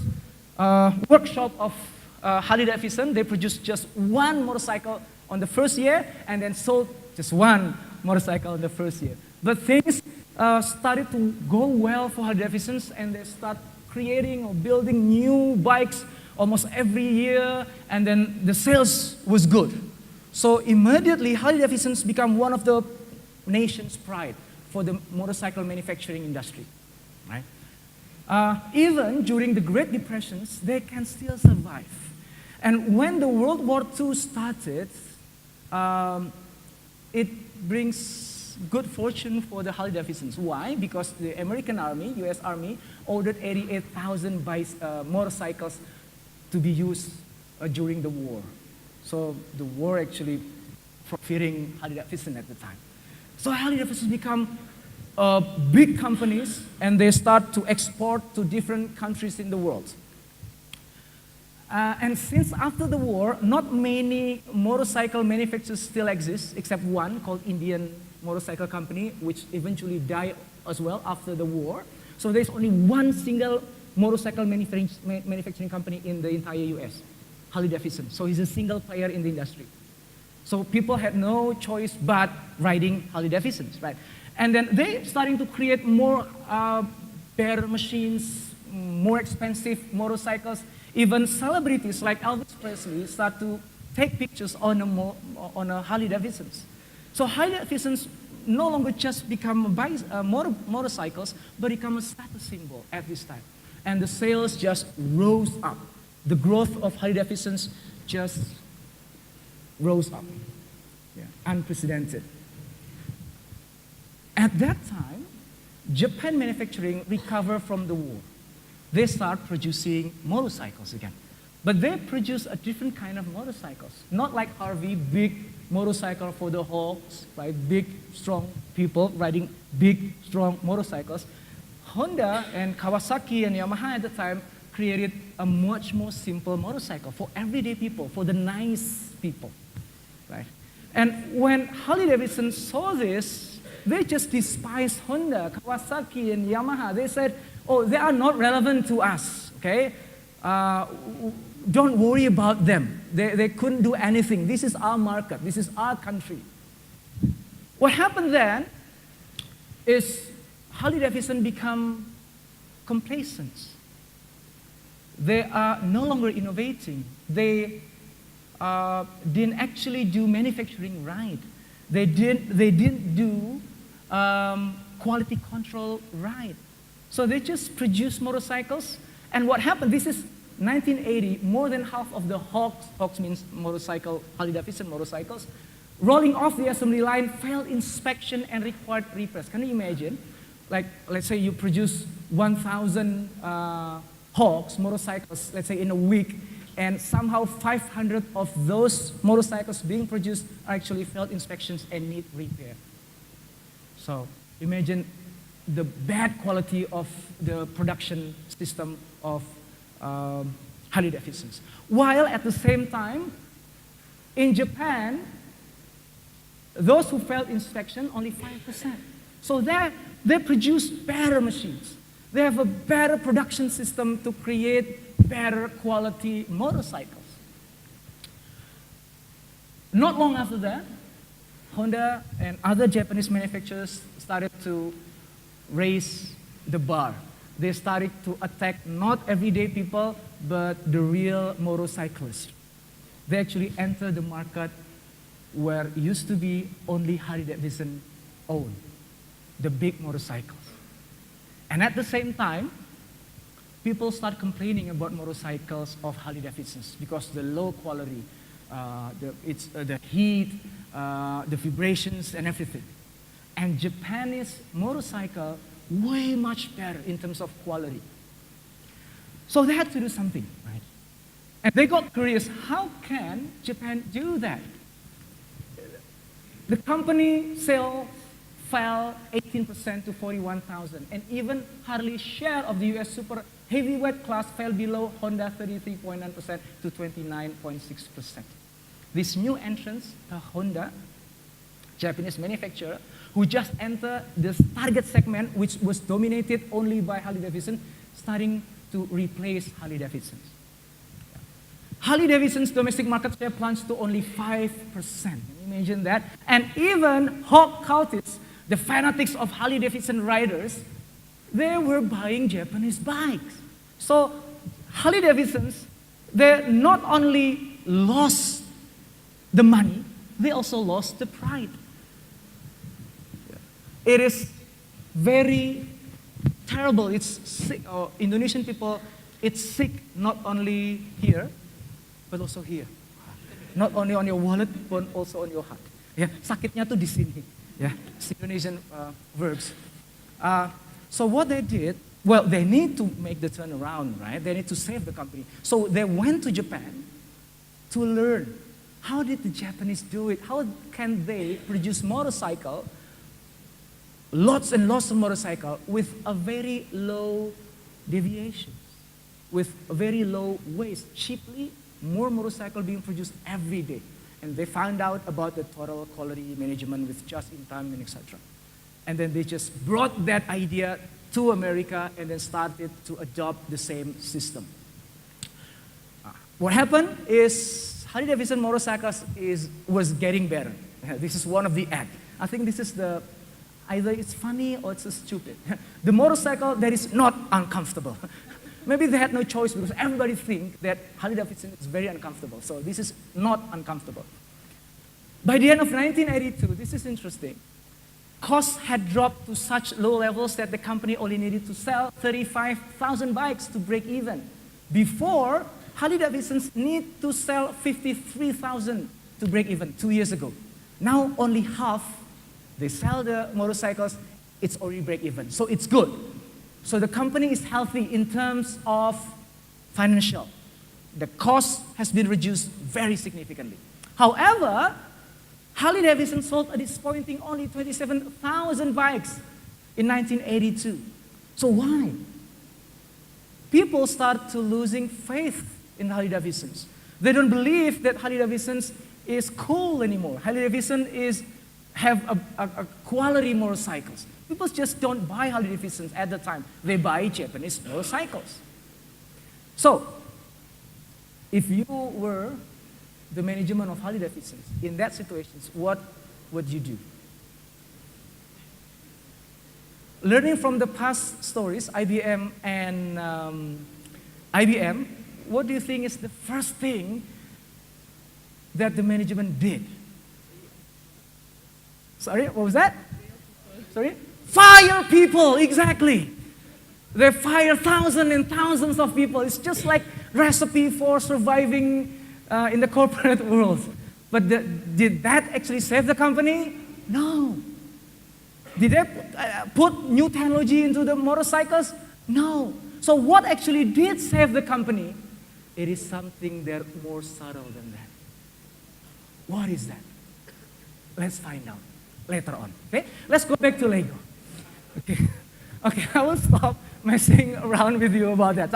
workshop of Harley-Davidson. They produced just one motorcycle on the first year and then sold just one motorcycle in the first year. But things started to go well for Harley-Davidson, and they start creating or building new bikes almost every year, and then the sales was good. So immediately, Harley-Davidson became one of the nation's pride for the motorcycle manufacturing industry, right? Even during the Great Depressions, they can still survive. And when the World War II started, it brings good fortune for the Harley-Davidsons. Why? Because the American Army, US Army, ordered 88,000 motorcycles to be used during the war. So the war actually profiting Harley-Davidson at the time. So Harley-Davidson become big companies, and they start to export to different countries in the world. And since after the war, not many motorcycle manufacturers still exist, except one called Indian Motorcycle Company, which eventually died as well after the war. So there's only one single motorcycle manufacturing company in the entire US, Harley-Davidson. So he's a single player in the industry. So people had no choice but riding Harley-Davidsons, right? And then they starting to create more better machines, more expensive motorcycles. Even celebrities like Elvis Presley start to take pictures on a Harley-Davidsons. So Harley-Davidsons no longer just become motorcycles, but become a status symbol at this time. And the sales just rose up. The growth of Harley-Davidsons just rose up. Yeah, unprecedented. At that time, Japan manufacturing recovered from the war. they start producing motorcycles again. But they produce a different kind of motorcycles. Not like Harvey, big motorcycle for the hawks, right? Big, strong people riding big, strong motorcycles. Honda and Kawasaki and Yamaha at the time created a much more simple motorcycle for everyday people, for the nice people, right? And when Harley-Davidson saw this, they just despised Honda, Kawasaki, and Yamaha. They said, oh, they are not relevant to us, okay? Don't worry about them. They couldn't do anything. This is our market. This is our country. What happened then is Harley-Davidson become complacent. They are no longer innovating. They didn't actually do manufacturing right. They didn't do quality control right. So they just produced motorcycles. And what happened, this is 1980, more than half of the Hawks means motorcycle, Harley-Davidson motorcycles, rolling off the assembly line, failed inspection and required repairs. Can you imagine? Like, let's say you produce 1,000 Hawks motorcycles, let's say in a week, and somehow 500 of those motorcycles being produced actually failed inspections and need repair. So imagine the bad quality of the production system of Harley-Davidsons. While at the same time, in Japan, those who failed inspection, only 5%. So they produce better machines. They have a better production system to create better quality motorcycles. Not long after that, Honda and other Japanese manufacturers started to raise the bar. They started to attack not everyday people, but the real motorcyclists. They actually entered the market where used to be only Harley-Davidson owned, the big motorcycles. And at the same time, people start complaining about motorcycles of Harley-Davidsons because the low quality, the heat, the vibrations and everything. And Japanese motorcycle way much better in terms of quality. So they had to do something, right? And they got curious, how can Japan do that? The company sales fell 18% to 41,000, and even Harley's share of the US super heavyweight class fell below Honda 33.9% to 29.6%. This new entrance, Honda, Japanese manufacturer, who just entered this target segment, which was dominated only by Harley-Davidson, starting to replace Harley-Davidsons. Harley-Davidson's domestic market share plunged to only 5%. Can you imagine that? And even hawk cultists, the fanatics of Harley-Davidson riders, they were buying Japanese bikes. So Harley-Davidsons, they not only lost the money, they also lost the pride. It is very terrible. It's sick. Indonesian people, it's sick not only here, but also here. Not only on your wallet, but also on your heart. Ya, sakitnya tuh di sini. Yeah, it's Indonesian verbs. So what they did, well, they need to make the turnaround, right? They need to save the company. So they went to Japan to learn how did the Japanese do it? How can they produce motorcycle, lots and lots of motorcycle with a very low deviation, with a very low waste, cheaply, more motorcycle being produced every day. And they found out about the total quality management with just-in-time and etc. And then they just brought that idea to America and then started to adopt the same system. What happened is Harley-Davidson motorcycles was getting better. This is one of the act. I think this is either it's funny or it's stupid. The motorcycle that is not uncomfortable. Maybe they had no choice because everybody thinks that Harley-Davidson is very uncomfortable. So this is not uncomfortable. By the end of 1982, this is interesting, costs had dropped to such low levels that the company only needed to sell 35,000 bikes to break even. Before, Harley-Davidsons need to sell 53,000 to break even 2 years ago. Now only half, they sell the motorcycles, it's already break even. So it's good. So the company is healthy in terms of financial. The cost has been reduced very significantly. However, Harley-Davidson sold at this point only 27,000 bikes in 1982. So why? People start to losing faith in Harley-Davidsons. They don't believe that Harley-Davidsons is cool anymore. Harley-Davidson have a quality motorcycles. People just don't buy Harley-Davidsons at the time. They buy Japanese motorcycles. So, if you were the management of Harley-Davidsons in that situation, what would you do? Learning from the past stories, IBM and IBM, what do you think is the first thing that the management did? Sorry, what was that? Sorry? Fire people, exactly. They fire thousands and thousands of people. It's just like recipe for surviving in the corporate world. But did that actually save the company? No. Did they put new technology into the motorcycles? No. So what actually did save the company? It is something that more subtle than that. What is that? Let's find out later on. Okay? Let's go back to Lego. Okay, I will stop messing around with you about that.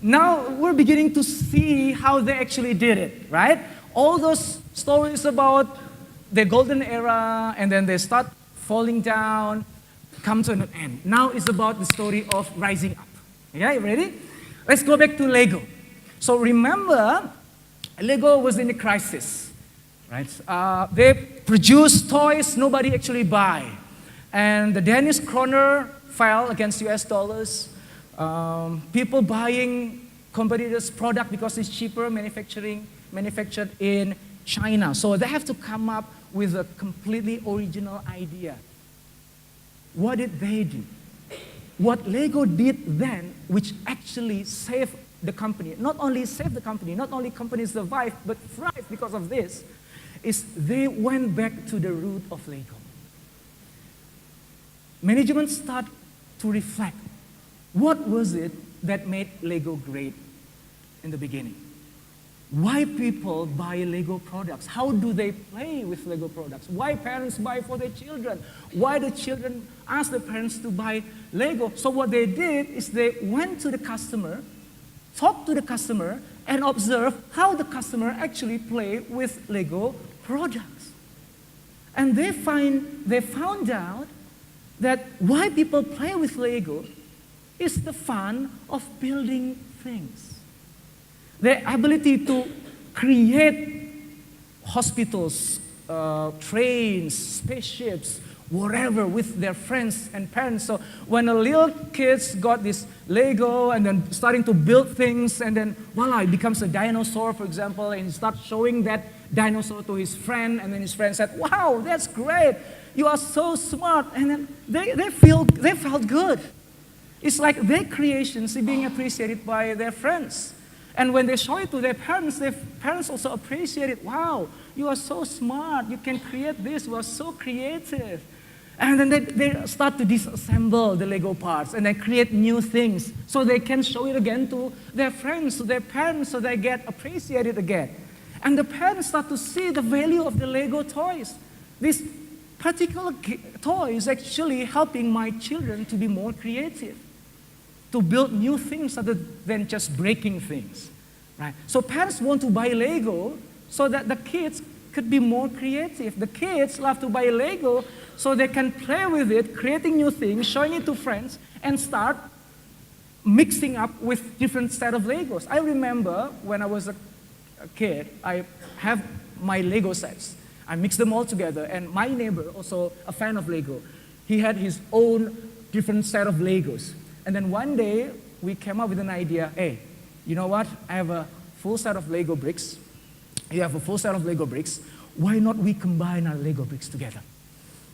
Now we're beginning to see how they actually did it, right? All those stories about the golden era and then they start falling down, come to an end. Now it's about the story of rising up. Okay, ready? Let's go back to Lego. So remember, Lego was in a crisis, right? They produced toys nobody actually buy. And the Danish kroner fell against US dollars. People buying competitors' product because it's cheaper, manufactured in China. So they have to come up with a completely original idea. What did they do? What Lego did then, which actually saved the company, not only saved the company, not only companies survived, but thrived because of this, is they went back to the root of Lego. Management start to reflect. What was it that made Lego great in the beginning? Why people buy Lego products? How do they play with Lego products? Why parents buy for their children? Why the children ask the parents to buy Lego? So what they did is they went to the customer, talked to the customer, and observed how the customer actually play with Lego products. And they found out that why people play with Lego is the fun of building things. The ability to create hospitals, trains, spaceships, whatever with their friends and parents. So when a little kids got this Lego and then starting to build things and then voila, it becomes a dinosaur, for example, and he starts showing that dinosaur to his friend and then his friend said, wow, that's great. You are so smart. And then they felt good. It's like their creations are being appreciated by their friends. And when they show it to their parents also appreciate it. Wow, you are so smart. You can create this. You are so creative. And then they start to disassemble the Lego parts and then create new things so they can show it again to their friends, to their parents, so they get appreciated again. And the parents start to see the value of the Lego toys. This particular toy is actually helping my children to be more creative, to build new things other than just breaking things, right? So parents want to buy Lego so that the kids could be more creative. The kids love to buy Lego so they can play with it, creating new things, showing it to friends, and start mixing up with different set of Legos. I remember when I was a kid, I have my Lego sets. I mix them all together, and my neighbor, also a fan of Lego, he had his own different set of Legos. And then one day, we came up with an idea, hey, you know what? I have a full set of Lego bricks. You have a full set of Lego bricks. Why not we combine our Lego bricks together,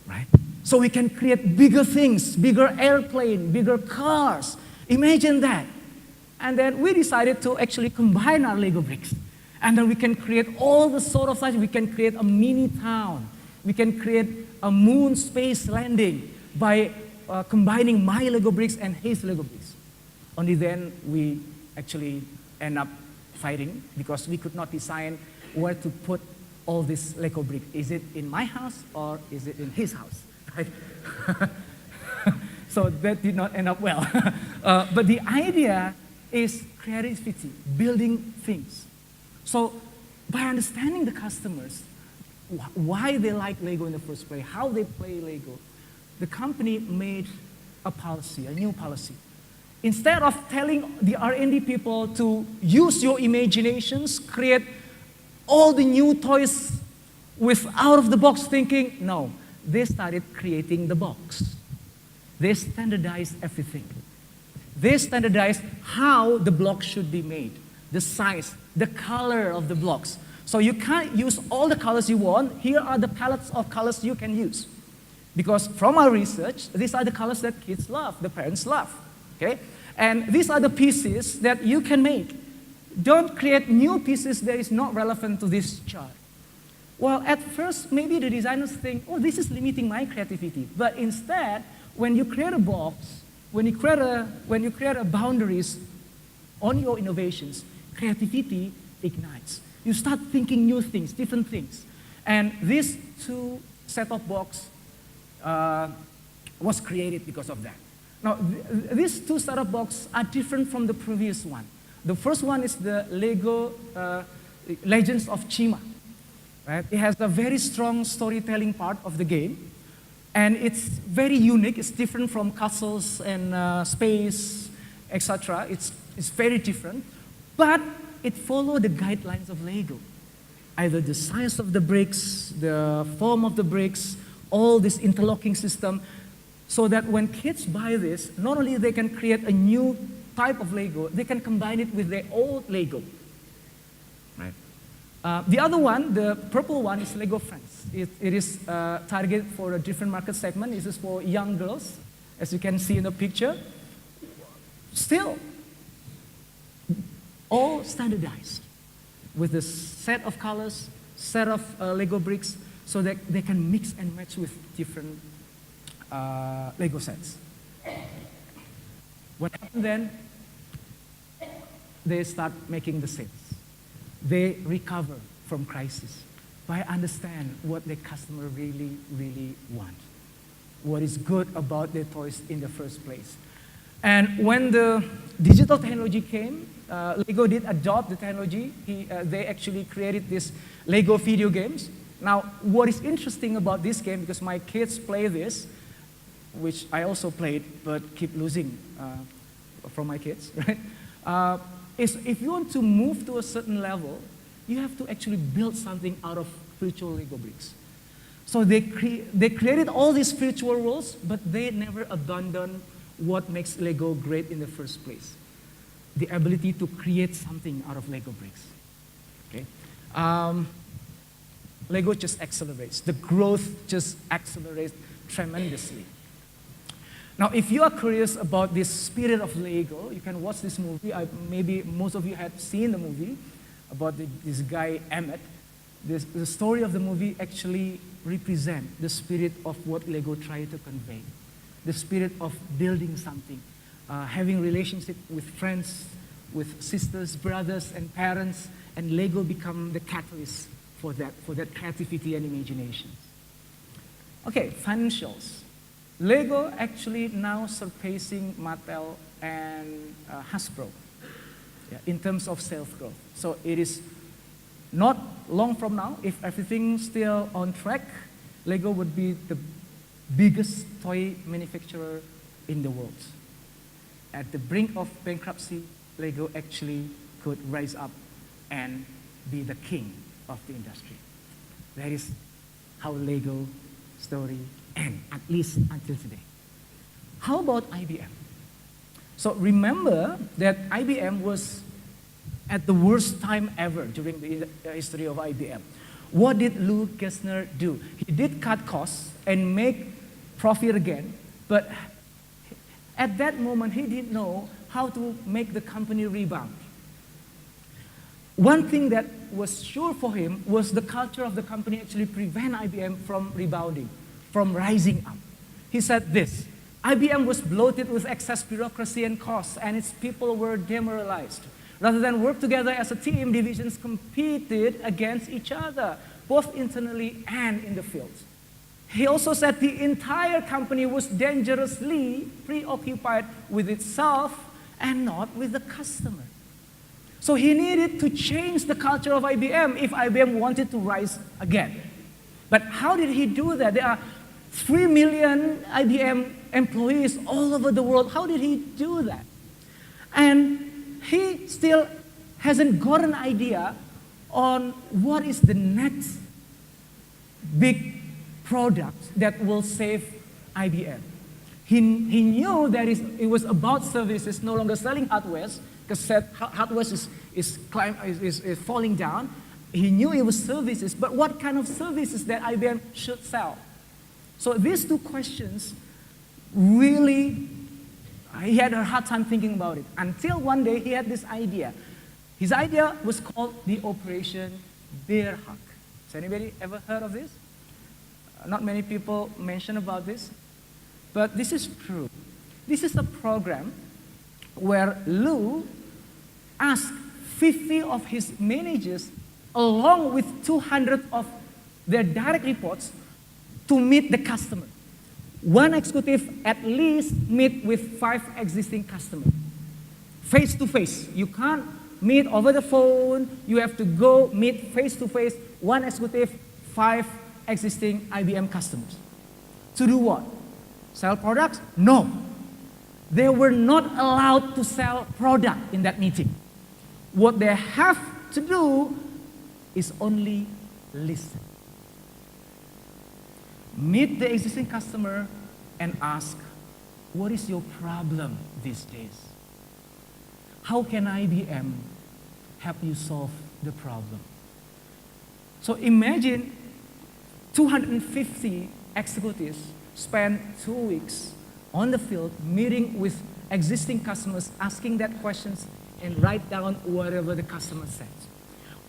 right? So we can create bigger things, bigger airplane, bigger cars. Imagine that. And then we decided to actually combine our Lego bricks. And then we can create all the sort of things. We can create a mini town. We can create a moon space landing by combining my Lego bricks and his Lego bricks. Only then we actually end up fighting because we could not decide where to put all this Lego brick. Is it in my house or is it in his house? Right? So that did not end up well. But the idea is creativity, building things. So by understanding the customers, why they like Lego in the first place, how they play Lego, the company made a policy, a new policy. Instead of telling the R&D people to use your imaginations, create all the new toys with out-of-the-box thinking, no, they started creating the box. They standardized everything. They standardized how the blocks should be made, the size, the color of the blocks. So you can't use all the colors you want. Here are the palettes of colors you can use. Because from our research, these are the colors that kids love, the parents love. Okay? And these are the pieces that you can make. Don't create new pieces that is not relevant to this chart. Well, at first, maybe the designers think, oh, this is limiting my creativity. But instead, when you create a box, when you create a boundaries on your innovations, creativity ignites. You start thinking new things, different things. And this two set-top box was created because of that. Now, these two set-top boxes are different from the previous one. The first one is the Lego Legends of Chima. Right? It has a very strong storytelling part of the game. And it's very unique. It's different from castles and space, etc. It's very different. But it followed the guidelines of Lego. Either the size of the bricks, the form of the bricks, all this interlocking system, so that when kids buy this, not only they can create a new type of Lego, they can combine it with their old Lego. Right. The other one, the purple one, is Lego Friends. It is targeted for a different market segment. This is for young girls, as you can see in the picture. Still, all standardized with a set of colors, set of Lego bricks, so that they can mix and match with different Lego sets. What happened then? They start making the sales. They recover from crisis by understand what the customer really, really want. What is good about their toys in the first place. And when the digital technology came, Lego did adopt the technology. They actually created this Lego video games. Now, what is interesting about this game, because my kids play this, which I also played, but keep losing from my kids, right? Is if you want to move to a certain level, you have to actually build something out of virtual Lego bricks. So they created all these virtual worlds, but they never abandoned what makes Lego great in the first place. The ability to create something out of Lego bricks. Okay? Lego just accelerates. The growth just accelerates tremendously. Now, if you are curious about this spirit of Lego, you can watch this movie. Maybe most of you have seen the movie about this guy, Emmett. The story of the movie actually represents the spirit of what Lego tried to convey. The spirit of building something, having relationship with friends, with sisters, brothers, and parents, and Lego become the catalyst for that creativity and imagination. Okay, financials. Lego actually now surpassing Mattel and Hasbro in terms of sales growth. So it is not long from now, if everything's still on track, Lego would be the biggest toy manufacturer in the world. At the brink of bankruptcy, Lego actually could rise up and be the king of the industry. That is how Lego story ends, at least until today. How about IBM? So remember that IBM was at the worst time ever during the history of IBM. What did Lou Gerstner do? He did cut costs and make profit again, but at that moment he didn't know how to make the company rebound. One thing that was sure for him was the culture of the company actually prevent IBM from rebounding, from rising up. He said this, IBM was bloated with excess bureaucracy and costs, and its people were demoralized. Rather than work together as a team, divisions competed against each other, both internally and in the field. He also said the entire company was dangerously preoccupied with itself and not with the customer. So he needed to change the culture of IBM if IBM wanted to rise again. But how did he do that? There are 3 million IBM employees all over the world. How did he do that? And he still hasn't got an idea on what is the next big product that will save IBM. He knew that it was about services, no longer selling hardware, because hardware is falling down. He knew it was services, but what kind of services that IBM should sell? So these two questions really, he had a hard time thinking about it, until one day he had this idea. His idea was called the Operation Bear Hug. Has anybody ever heard of this? Not many people mention about this, but this is true. This is a program where Lou asked 50 of his managers, along with 200 of their direct reports, to meet the customer. One executive at least meet with 5 existing customers, face to face. You can't meet over the phone. You have to go meet face to face. One executive, 5 existing IBM customers. To do what? Sell products? No. They were not allowed to sell product in that meeting. What they have to do is only listen. Meet the existing customer and ask, what is your problem these days? How can IBM help you solve the problem? So imagine 250 executives spend 2 weeks on the field meeting with existing customers, asking that questions and write down whatever the customer says.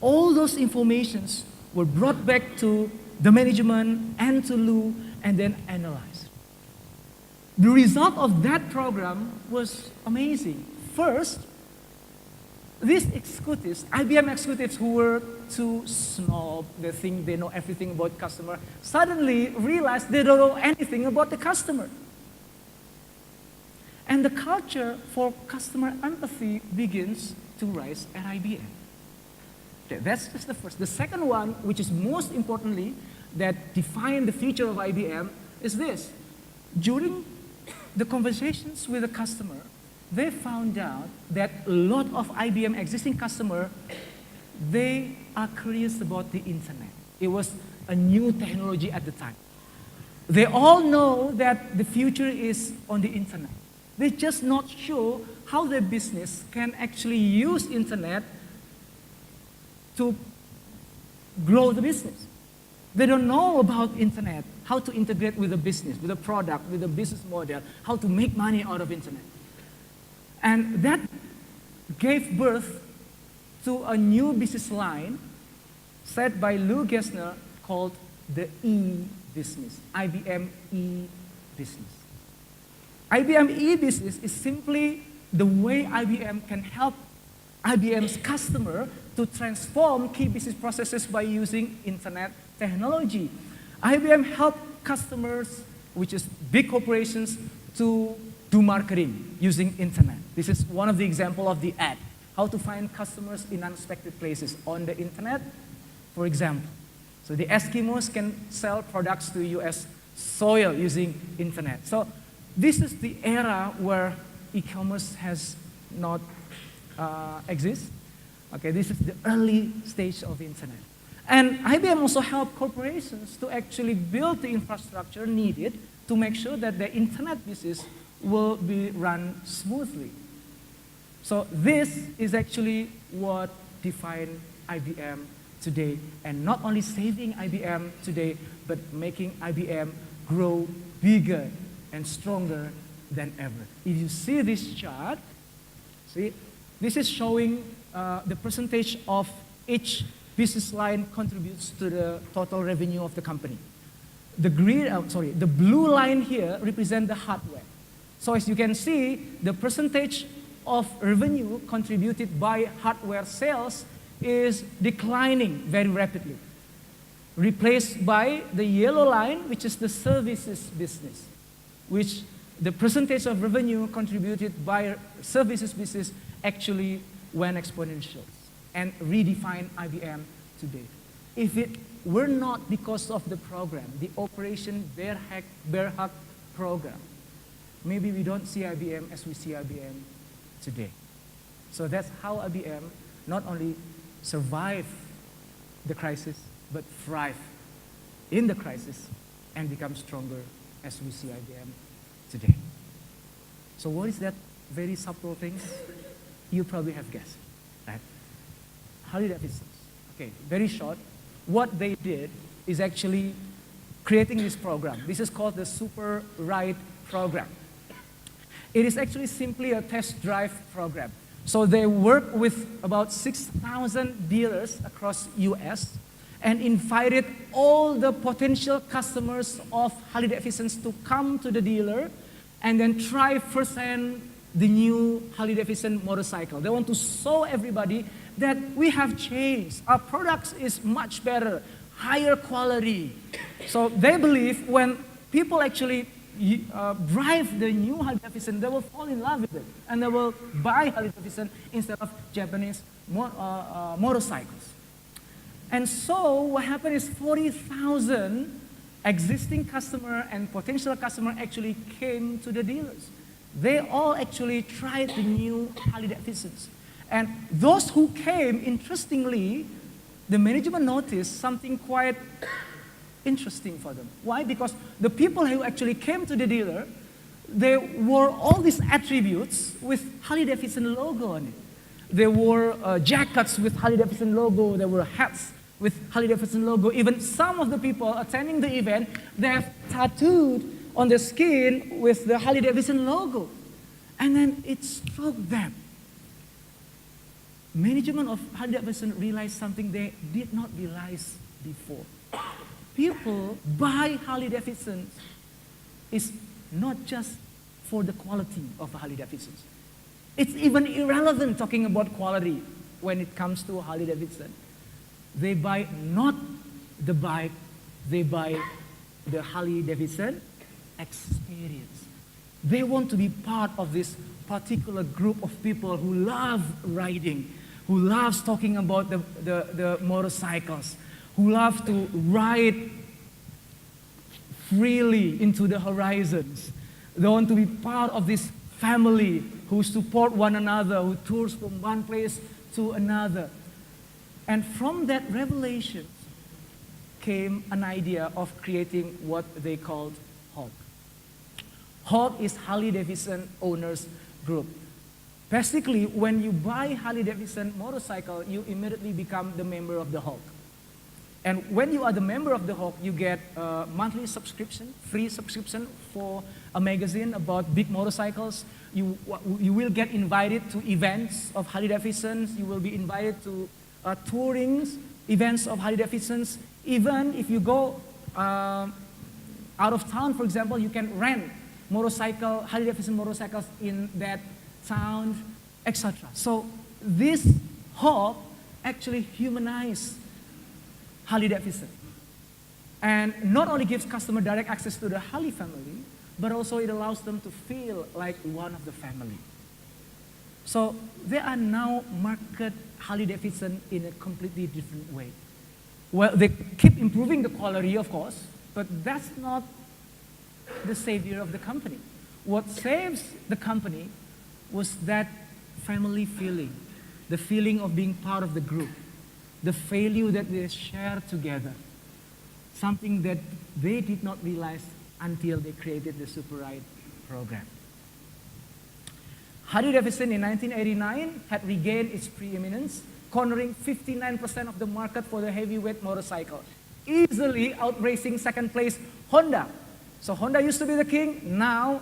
All those informations were brought back to the management and to Lou and then analyzed. The result of that program was amazing. First, these executives, IBM executives who were too snob, they think they know everything about customer, suddenly realized they don't know anything about the customer. And the culture for customer empathy begins to rise at IBM. Okay, that's just the first. The second one, which is most importantly, that defined the future of IBM, is this. During the conversations with the customer, they found out that a lot of IBM existing customers, they are curious about the internet. It was a new technology at the time. They all know that the future is on the internet. They're just not sure how their business can actually use internet to grow the business. They don't know about internet, how to integrate with the business, with the product, with the business model, how to make money out of internet. And that gave birth to a new business line set by Lou Gessner called the E-business, IBM E-business. IBM E-business is simply the way IBM can help IBM's customer to transform key business processes by using internet technology. IBM helped customers, which is big corporations, to do marketing using internet. This is one of the examples of the ad. How to find customers in unexpected places on the internet, for example. So the Eskimos can sell products to US soil using internet. So this is the era where e-commerce has not exist. Okay, this is the early stage of the internet. And IBM also helped corporations to actually build the infrastructure needed to make sure that the internet business will be run smoothly. So this is actually what defined IBM today, and not only saving IBM today, but making IBM grow bigger and stronger than ever. If you see this chart, see, this is showing the percentage of each business line contributes to the total revenue of the company. The blue line here represents the hardware. So as you can see, the percentage of revenue contributed by hardware sales is declining very rapidly, replaced by the yellow line, which is the services business, which the percentage of revenue contributed by services business actually went exponential and redefined IBM today. If it were not because of the program, the Operation Bear Hug program, maybe we don't see IBM as we see IBM today. So that's how IBM not only survived the crisis, but thrive in the crisis and become stronger as we see IBM today. So what is that very subtle things? You probably have guessed, right? Harley Davidson. Okay, very short. What they did is actually creating this program. This is called the Super Ride program. It is actually simply a test drive program. So they work with about 6,000 dealers across US and invited all the potential customers of Harley Davidsons to come to the dealer and then try firsthand the new Harley Davidson motorcycle. They want to show everybody that we have changed. Our products is much better, higher quality. So they believe when people actually drive the new Harley Davidson, they will fall in love with it and they will buy Harley Davidson instead of Japanese motorcycles. And so what happened is 40,000 existing customer and potential customer actually came to the dealers. They all actually tried the new Harley Davidsons. And those who came, interestingly, the management noticed something quite interesting for them. Why? Because the people who actually came to the dealer, they wore all these attributes with Harley Davidson logo on it. They wore jackets with Harley Davidson logo. They wore hats with Harley Davidson logo. Even some of the people attending the event, they have tattooed on their skin with the Harley Davidson logo. And then it struck them. Management of Harley Davidson realized something they did not realize before. People buy Harley Davidsons is not just for the quality of Harley Davidsons. It's even irrelevant talking about quality when it comes to Harley Davidson. They buy not the bike, they buy the Harley Davidson experience. They want to be part of this particular group of people who love riding, who loves talking about the motorcycles, who love to ride freely into the horizons. They want to be part of this family who support one another, who tours from one place to another. And from that revelation came an idea of creating what they called HOG. HOG is Harley Davidson Owners Group. Basically, when you buy Harley Davidson motorcycle, you immediately become the member of the HOG. And when you are the member of the HOG, you get a monthly subscription, free subscription for a magazine about big motorcycles. You will get invited to events of Harley Davidsons. You will be invited to touring events of Harley Davidsons. Even if you go out of town, for example, you can rent Harley Davidson motorcycles in that town, etc. So this HOG actually humanized Harley Davidson. And not only gives customer direct access to the Harley family, but also it allows them to feel like one of the family. So they are now market Harley Davidson in a completely different way. Well, they keep improving the quality, of course, but that's not the savior of the company. What saves the company was that family feeling, the feeling of being part of the group, the value that they share together, something that they did not realize until they created the Super Ride program. Harley Davidson in 1989 had regained its preeminence, cornering 59% of the market for the heavyweight motorcycle, easily outracing second place Honda. So Honda used to be the king, now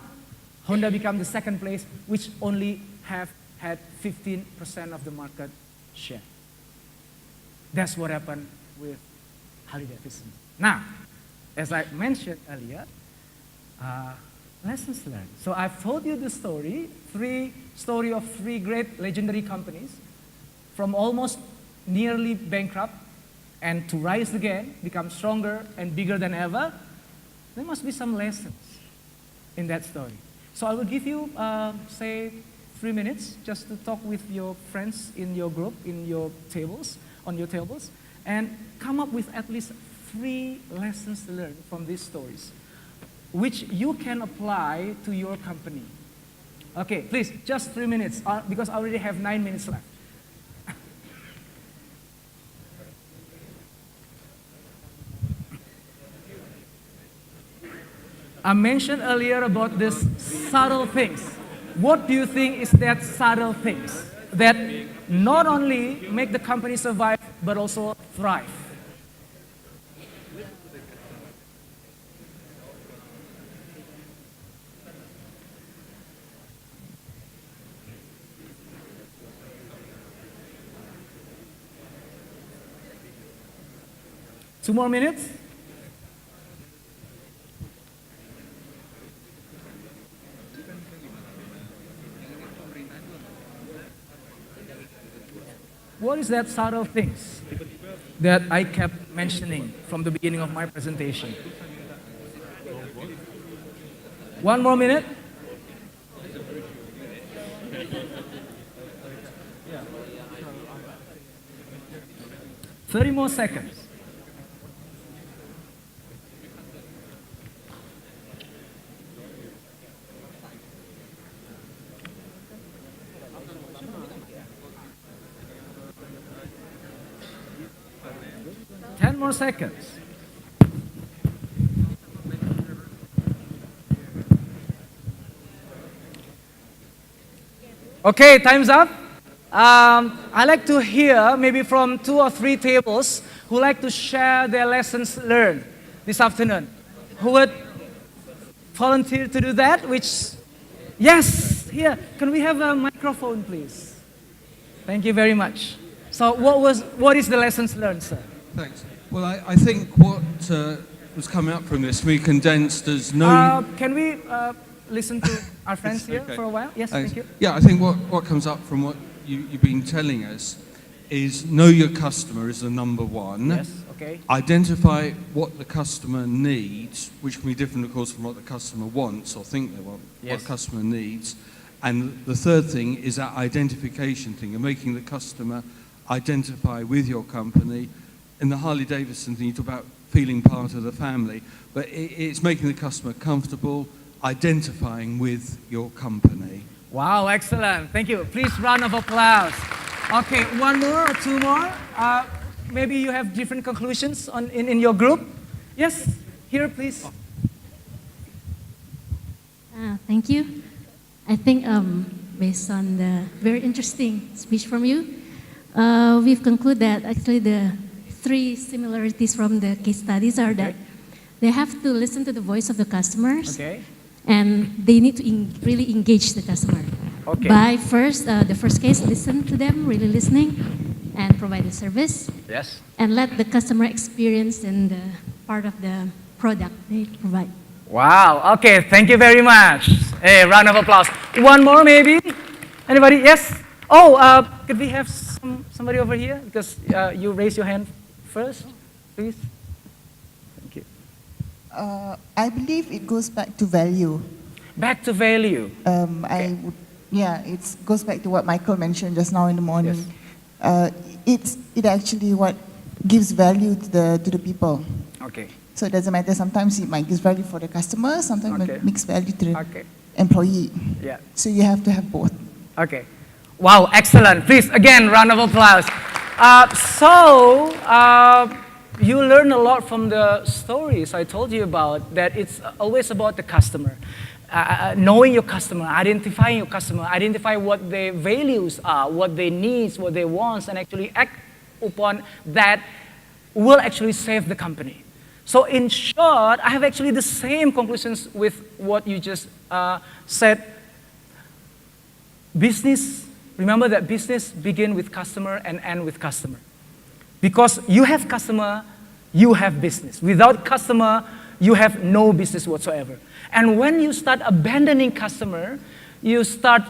Honda became the second place, which only have had 15% of the market share. That's what happened with Harley Davidson. Now, as I mentioned earlier, Lessons learned. So I've told you the story of three great legendary companies from almost nearly bankrupt and to rise again, become stronger and bigger than ever. There must be some lessons in that story. So I will give you, say, 3 minutes just to talk with your friends in your group, in your tables, on your tables, and come up with at least 3 lessons learned from these stories, which you can apply to your company. Okay, please, just 3 minutes, because I already have 9 minutes left. I mentioned earlier about these subtle things. What do you think is that subtle things that not only make the company survive, but also thrive? Two more minutes. What is that subtle things that I kept mentioning from the beginning of my presentation? 1 more minute. Yeah. 30 more seconds. More seconds. Okay, time's up. I'd like to hear maybe from 2 or 3 tables who like to share their lessons learned this afternoon. Who would volunteer to do that? Yes, here. Can we have a microphone, please? Thank you very much. So what is the lessons learned, sir? Thanks. Well, I think what was coming up from this, we condensed as no... Can we listen to our friends here okay. for a while? Yes, thank you. Yeah, I think what comes up from what you've been telling us is know your customer is the number one. Yes, okay. Identify what the customer needs, which can be different, of course, from what the customer wants or think they want, Yes. what the customer needs. And the third thing is that identification thing, and making the customer identify with your company. In the Harley-Davidson thing, you talk about feeling part of the family, but it's making the customer comfortable, identifying with your company. Wow, excellent. Thank you. Please, round of applause. Okay, 1 more or 2 more. Maybe you have different conclusions in your group. Yes, here, please. Thank you. I think based on the very interesting speech from you, we've concluded that actually the 3 similarities from the case studies are that they have to listen to the voice of the customers, and they need to really engage the customer. By the first case, listen to them, really listening, and provide the service. Yes. And let the customer experience in the part of the product they provide. Wow, okay, thank you very much. Hey, round of applause. 1 more maybe? Anybody? Yes? Oh, could we have somebody over here? Because you raised your hand first, please. Thank you. I believe it goes back to value. Back to value. It goes back to what Michael mentioned just now in the morning. Yes. It actually what gives value to the people. Okay. So it doesn't matter. Sometimes it might give value for the customer. Sometimes it makes value to the employee. Yeah. So you have to have both. Okay. Wow, excellent. Please, again, round of applause. You learn a lot from the stories I told you about, that it's always about the customer. Knowing your customer, identifying your customer, identify what their values are, what their needs, what they want, and actually act upon that will actually save the company. So in short, I have actually the same conclusions with what you just said. Remember that business begins with customer and ends with customer. Because you have customer, you have business. Without customer, you have no business whatsoever. And when you start abandoning customer, you start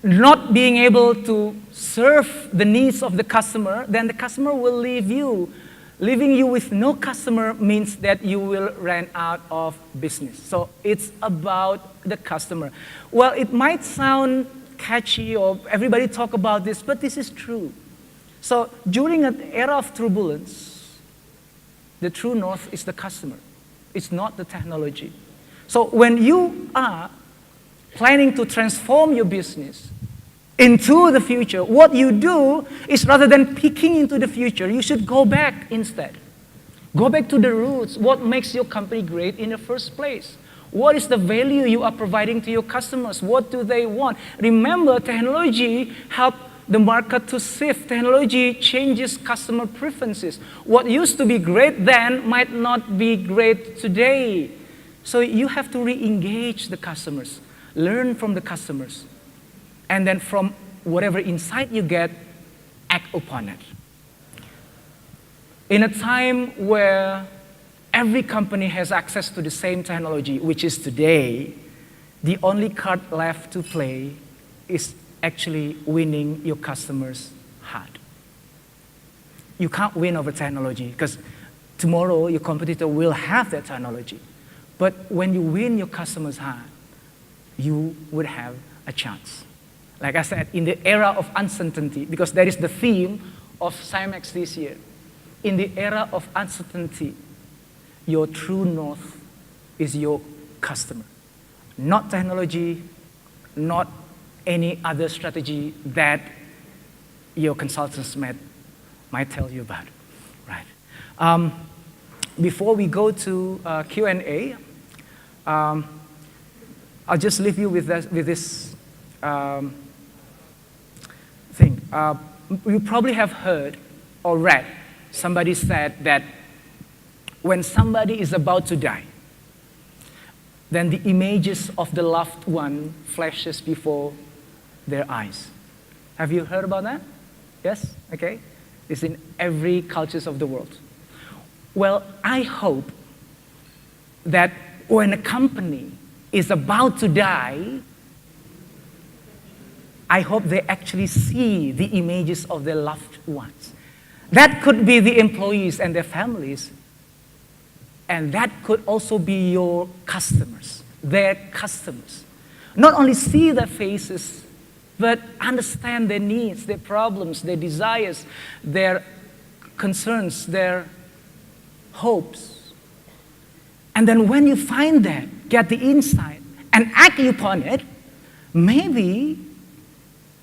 not being able to serve the needs of the customer, then the customer will leave you. Leaving you with no customer means that you will run out of business. So it's about the customer. Well, it might sound catchy or everybody talk about this, but this is true. So during an era of turbulence, the true north is the customer. It's not the technology. So when you are planning to transform your business into the future, what you do is rather than peeking into the future, you should go back instead. Go back to the roots. What makes your company great in the first place? What is the value you are providing to your customers? What do they want? Remember, technology helps the market to shift. Technology changes customer preferences. What used to be great then might not be great today. So you have to re-engage the customers, learn from the customers, and then from whatever insight you get, act upon it. In a time where every company has access to the same technology, which is today, the only card left to play is actually winning your customers' heart. You can't win over technology because tomorrow your competitor will have that technology. But when you win your customers' heart, you would have a chance. Like I said, in the era of uncertainty, because that is the theme of SymEx this year, in the era of uncertainty, your true north is your customer. Not technology, not any other strategy that your consultants might tell you about, right? Before we go to Q&A, I'll just leave you with this thing. You probably have heard or read somebody said that when somebody is about to die, then the images of the loved one flashes before their eyes. Have you heard about that? Yes? Okay. It's in every cultures of the world. Well, I hope that when a company is about to die, I hope they actually see the images of their loved ones. That could be the employees and their families. And that could also be your customers, their customers. Not only see their faces, but understand their needs, their problems, their desires, their concerns, their hopes. And then when you find that, get the insight, and act upon it, maybe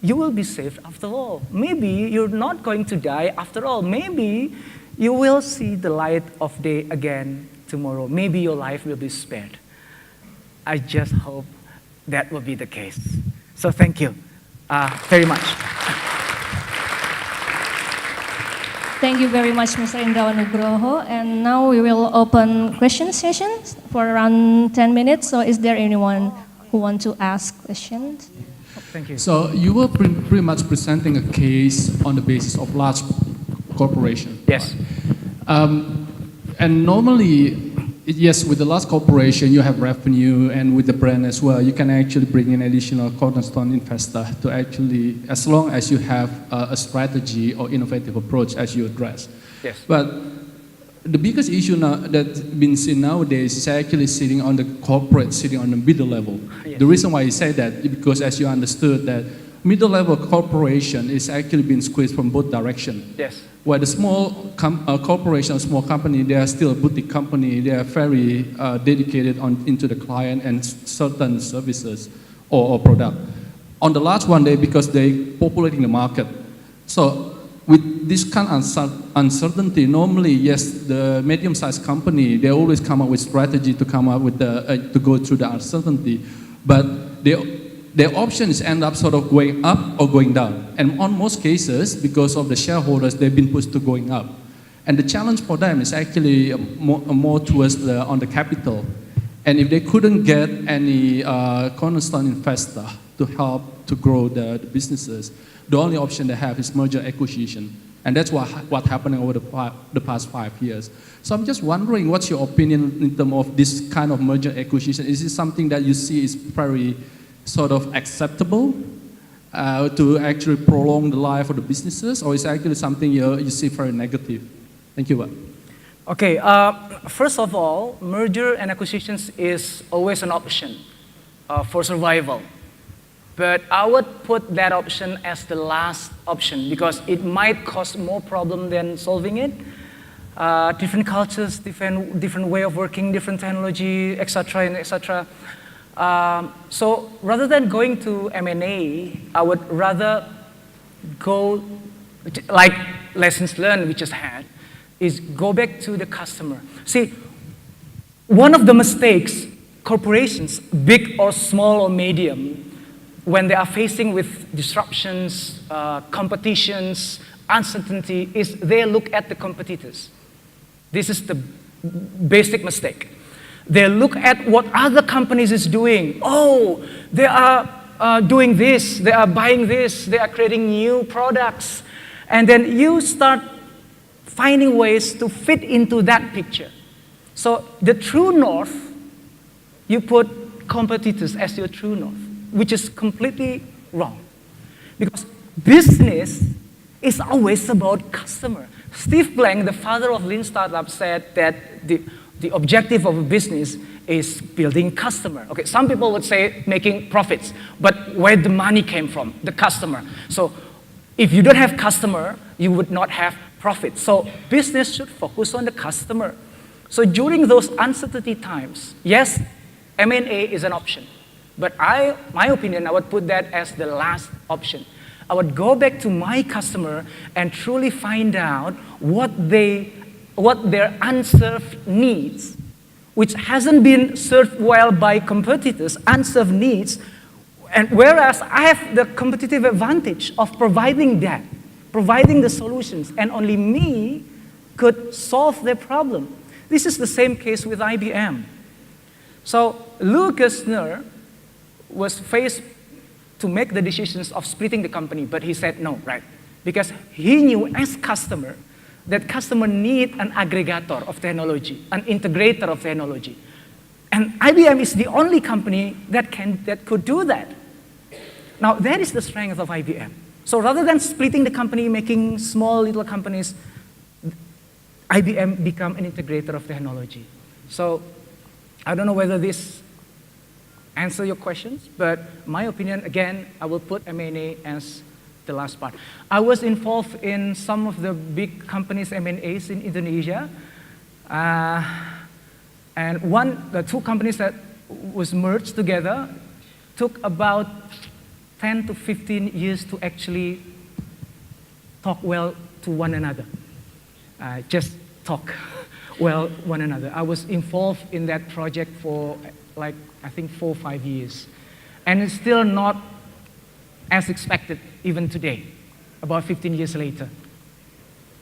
you will be saved after all. Maybe you're not going to die after all. Maybe you will see the light of day again tomorrow. Maybe your life will be spared. I just hope that will be the case. So thank you very much. Thank you very much, Mr. Indrawan Nugroho. And now we will open question sessions for around 10 minutes. So is there anyone who wants to ask questions? Thank you. So you were pretty much presenting a case on the basis of large corporation. Yes. And normally, yes, with the large corporation, you have revenue, and with the brand as well, you can actually bring in additional cornerstone investor to actually, as long as you have a strategy or innovative approach as you address. Yes. But the biggest issue now that's been seen nowadays is actually sitting on the corporate, sitting on the middle level. Yes. The reason why I say that is because, as you understood, that middle level corporation is actually being squeezed from both directions. Yes. Where the small corporation, small company, they are still a boutique company. They are very dedicated into the client and certain services or product. On the large one, because they populating the market. So with this kind of uncertainty, normally, yes, the medium-sized company, they always come up with strategy to come up with to go through the uncertainty, but their options end up sort of going up or going down. And on most cases, because of the shareholders, they've been pushed to going up. And the challenge for them is actually more towards on the capital. And if they couldn't get any cornerstone investor to help to grow the businesses, the only option they have is merger acquisition. And that's what happening over the past 5 years. So I'm just wondering, what's your opinion in terms of this kind of merger acquisition? Is it something that you see is very sort of acceptable to actually prolong the life of the businesses, or is it actually something you see very negative? Thank you. Okay, first of all, merger and acquisitions is always an option for survival. But I would put that option as the last option because it might cause more problem than solving it. Different cultures, different way of working, different technology, etc. and etc. So rather than going to M&A, I would rather go, like lessons learned we just had, is go back to the customer. See, one of the mistakes corporations, big or small or medium, when they are facing with disruptions, competitions, uncertainty, is they look at the competitors. This is the basic mistake. They look at what other companies is doing. Oh, they are doing this, they are buying this, they are creating new products. And then you start finding ways to fit into that picture. So the true north, you put competitors as your true north, which is completely wrong. Because business is always about customer. Steve Blank, the father of Lean Startup, said that the objective of a business is building customer. Okay, some people would say making profits, but where the money came from, the customer. So if you don't have customer, you would not have profit. So business should focus on the customer. So during those uncertainty times, yes, M&A is an option. But my opinion, I would put that as the last option. I would go back to my customer and truly find out what their unserved needs, which hasn't been served well by competitors, unserved needs, and whereas I have the competitive advantage of providing that, providing the solutions, and only me could solve their problem. This is the same case with IBM. So Lou Gerstner was faced to make the decisions of splitting the company, but he said no, right? Because he knew as customer that customer need an aggregator of technology, an integrator of technology. And IBM is the only company that could do that. Now that is the strength of IBM. So rather than splitting the company, making small little companies, IBM become an integrator of technology. So I don't know whether this answer your questions, but my opinion, again, I will put M&A as the last part. I was involved in some of the big companies' M&As in Indonesia, and the two companies that was merged together took about 10 to 15 years to actually talk well to one another. Just talk well one another. I was involved in that project for like, I think 4 or 5 years. And it's still not as expected even today, about 15 years later.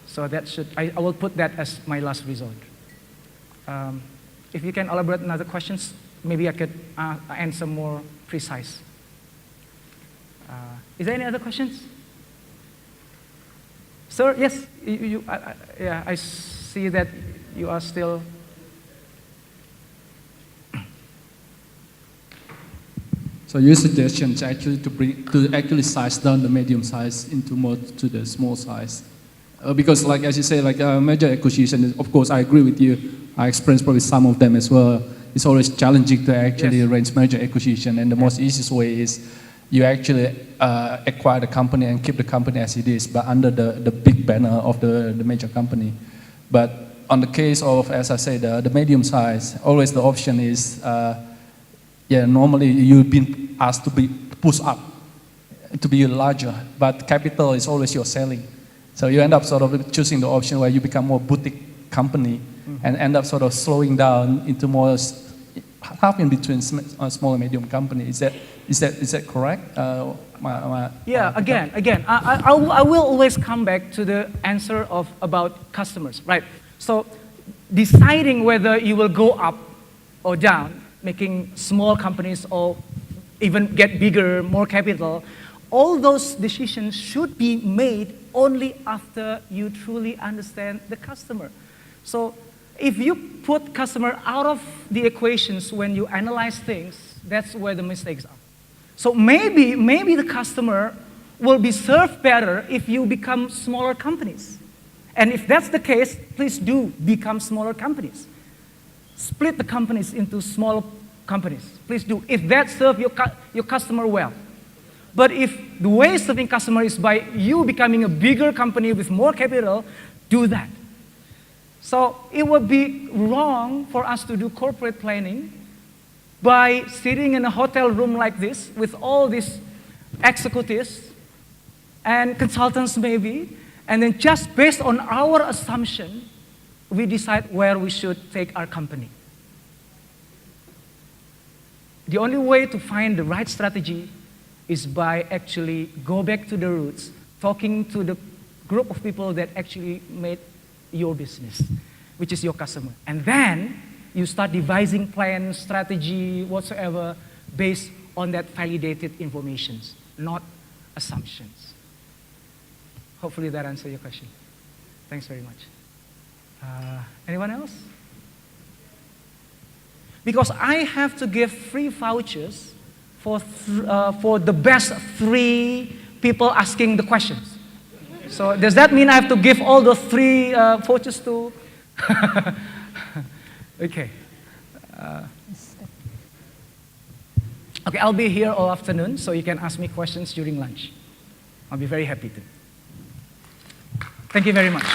So that I will put that as my last resort. If you can elaborate on other questions, maybe I could answer more precise. Is there any other questions? Sir, yes, yeah, I see that you are still. So your suggestion is actually to actually size down the medium size into more to the small size, because like as you say, like merger acquisition. Of course, I agree with you. I experienced probably some of them as well. It's always challenging to actually arrange merger acquisition, and the most easiest way is you actually acquire the company and keep the company as it is, but under the big banner of the major company. But on the case of, as I say, the medium size, always the option is, normally you've been asked to be pushed up, to be larger, but capital is always your selling. So you end up sort of choosing the option where you become more boutique company and end up sort of slowing down into more half in between small and medium company. Is that correct? Again, I will always come back to the answer about customers, right? So deciding whether you will go up or down, making small companies or even get bigger, more capital, all those decisions should be made only after you truly understand the customer. So if you put customer out of the equations when you analyze things, that's where the mistakes are. So maybe the customer will be served better if you become smaller companies. And if that's the case, please do become smaller companies. Split the companies into small companies. Please do, if that serves your customer well. But if the way serving customer is by you becoming a bigger company with more capital, do that. So it would be wrong for us to do corporate planning by sitting in a hotel room like this with all these executives and consultants maybe, and then just based on our assumption, we decide where we should take our company. The only way to find the right strategy is by actually go back to the roots, talking to the group of people that actually made your business, which is your customer. And then you start devising plans, strategy, whatsoever, based on that validated information, not assumptions. Hopefully that answers your question. Thanks very much. Anyone else? Because I have to give free vouchers for the best 3 people asking the questions. So does that mean I have to give all those 3 vouchers to? Okay. Okay, I'll be here all afternoon, so you can ask me questions during lunch. I'll be very happy to. Thank you very much.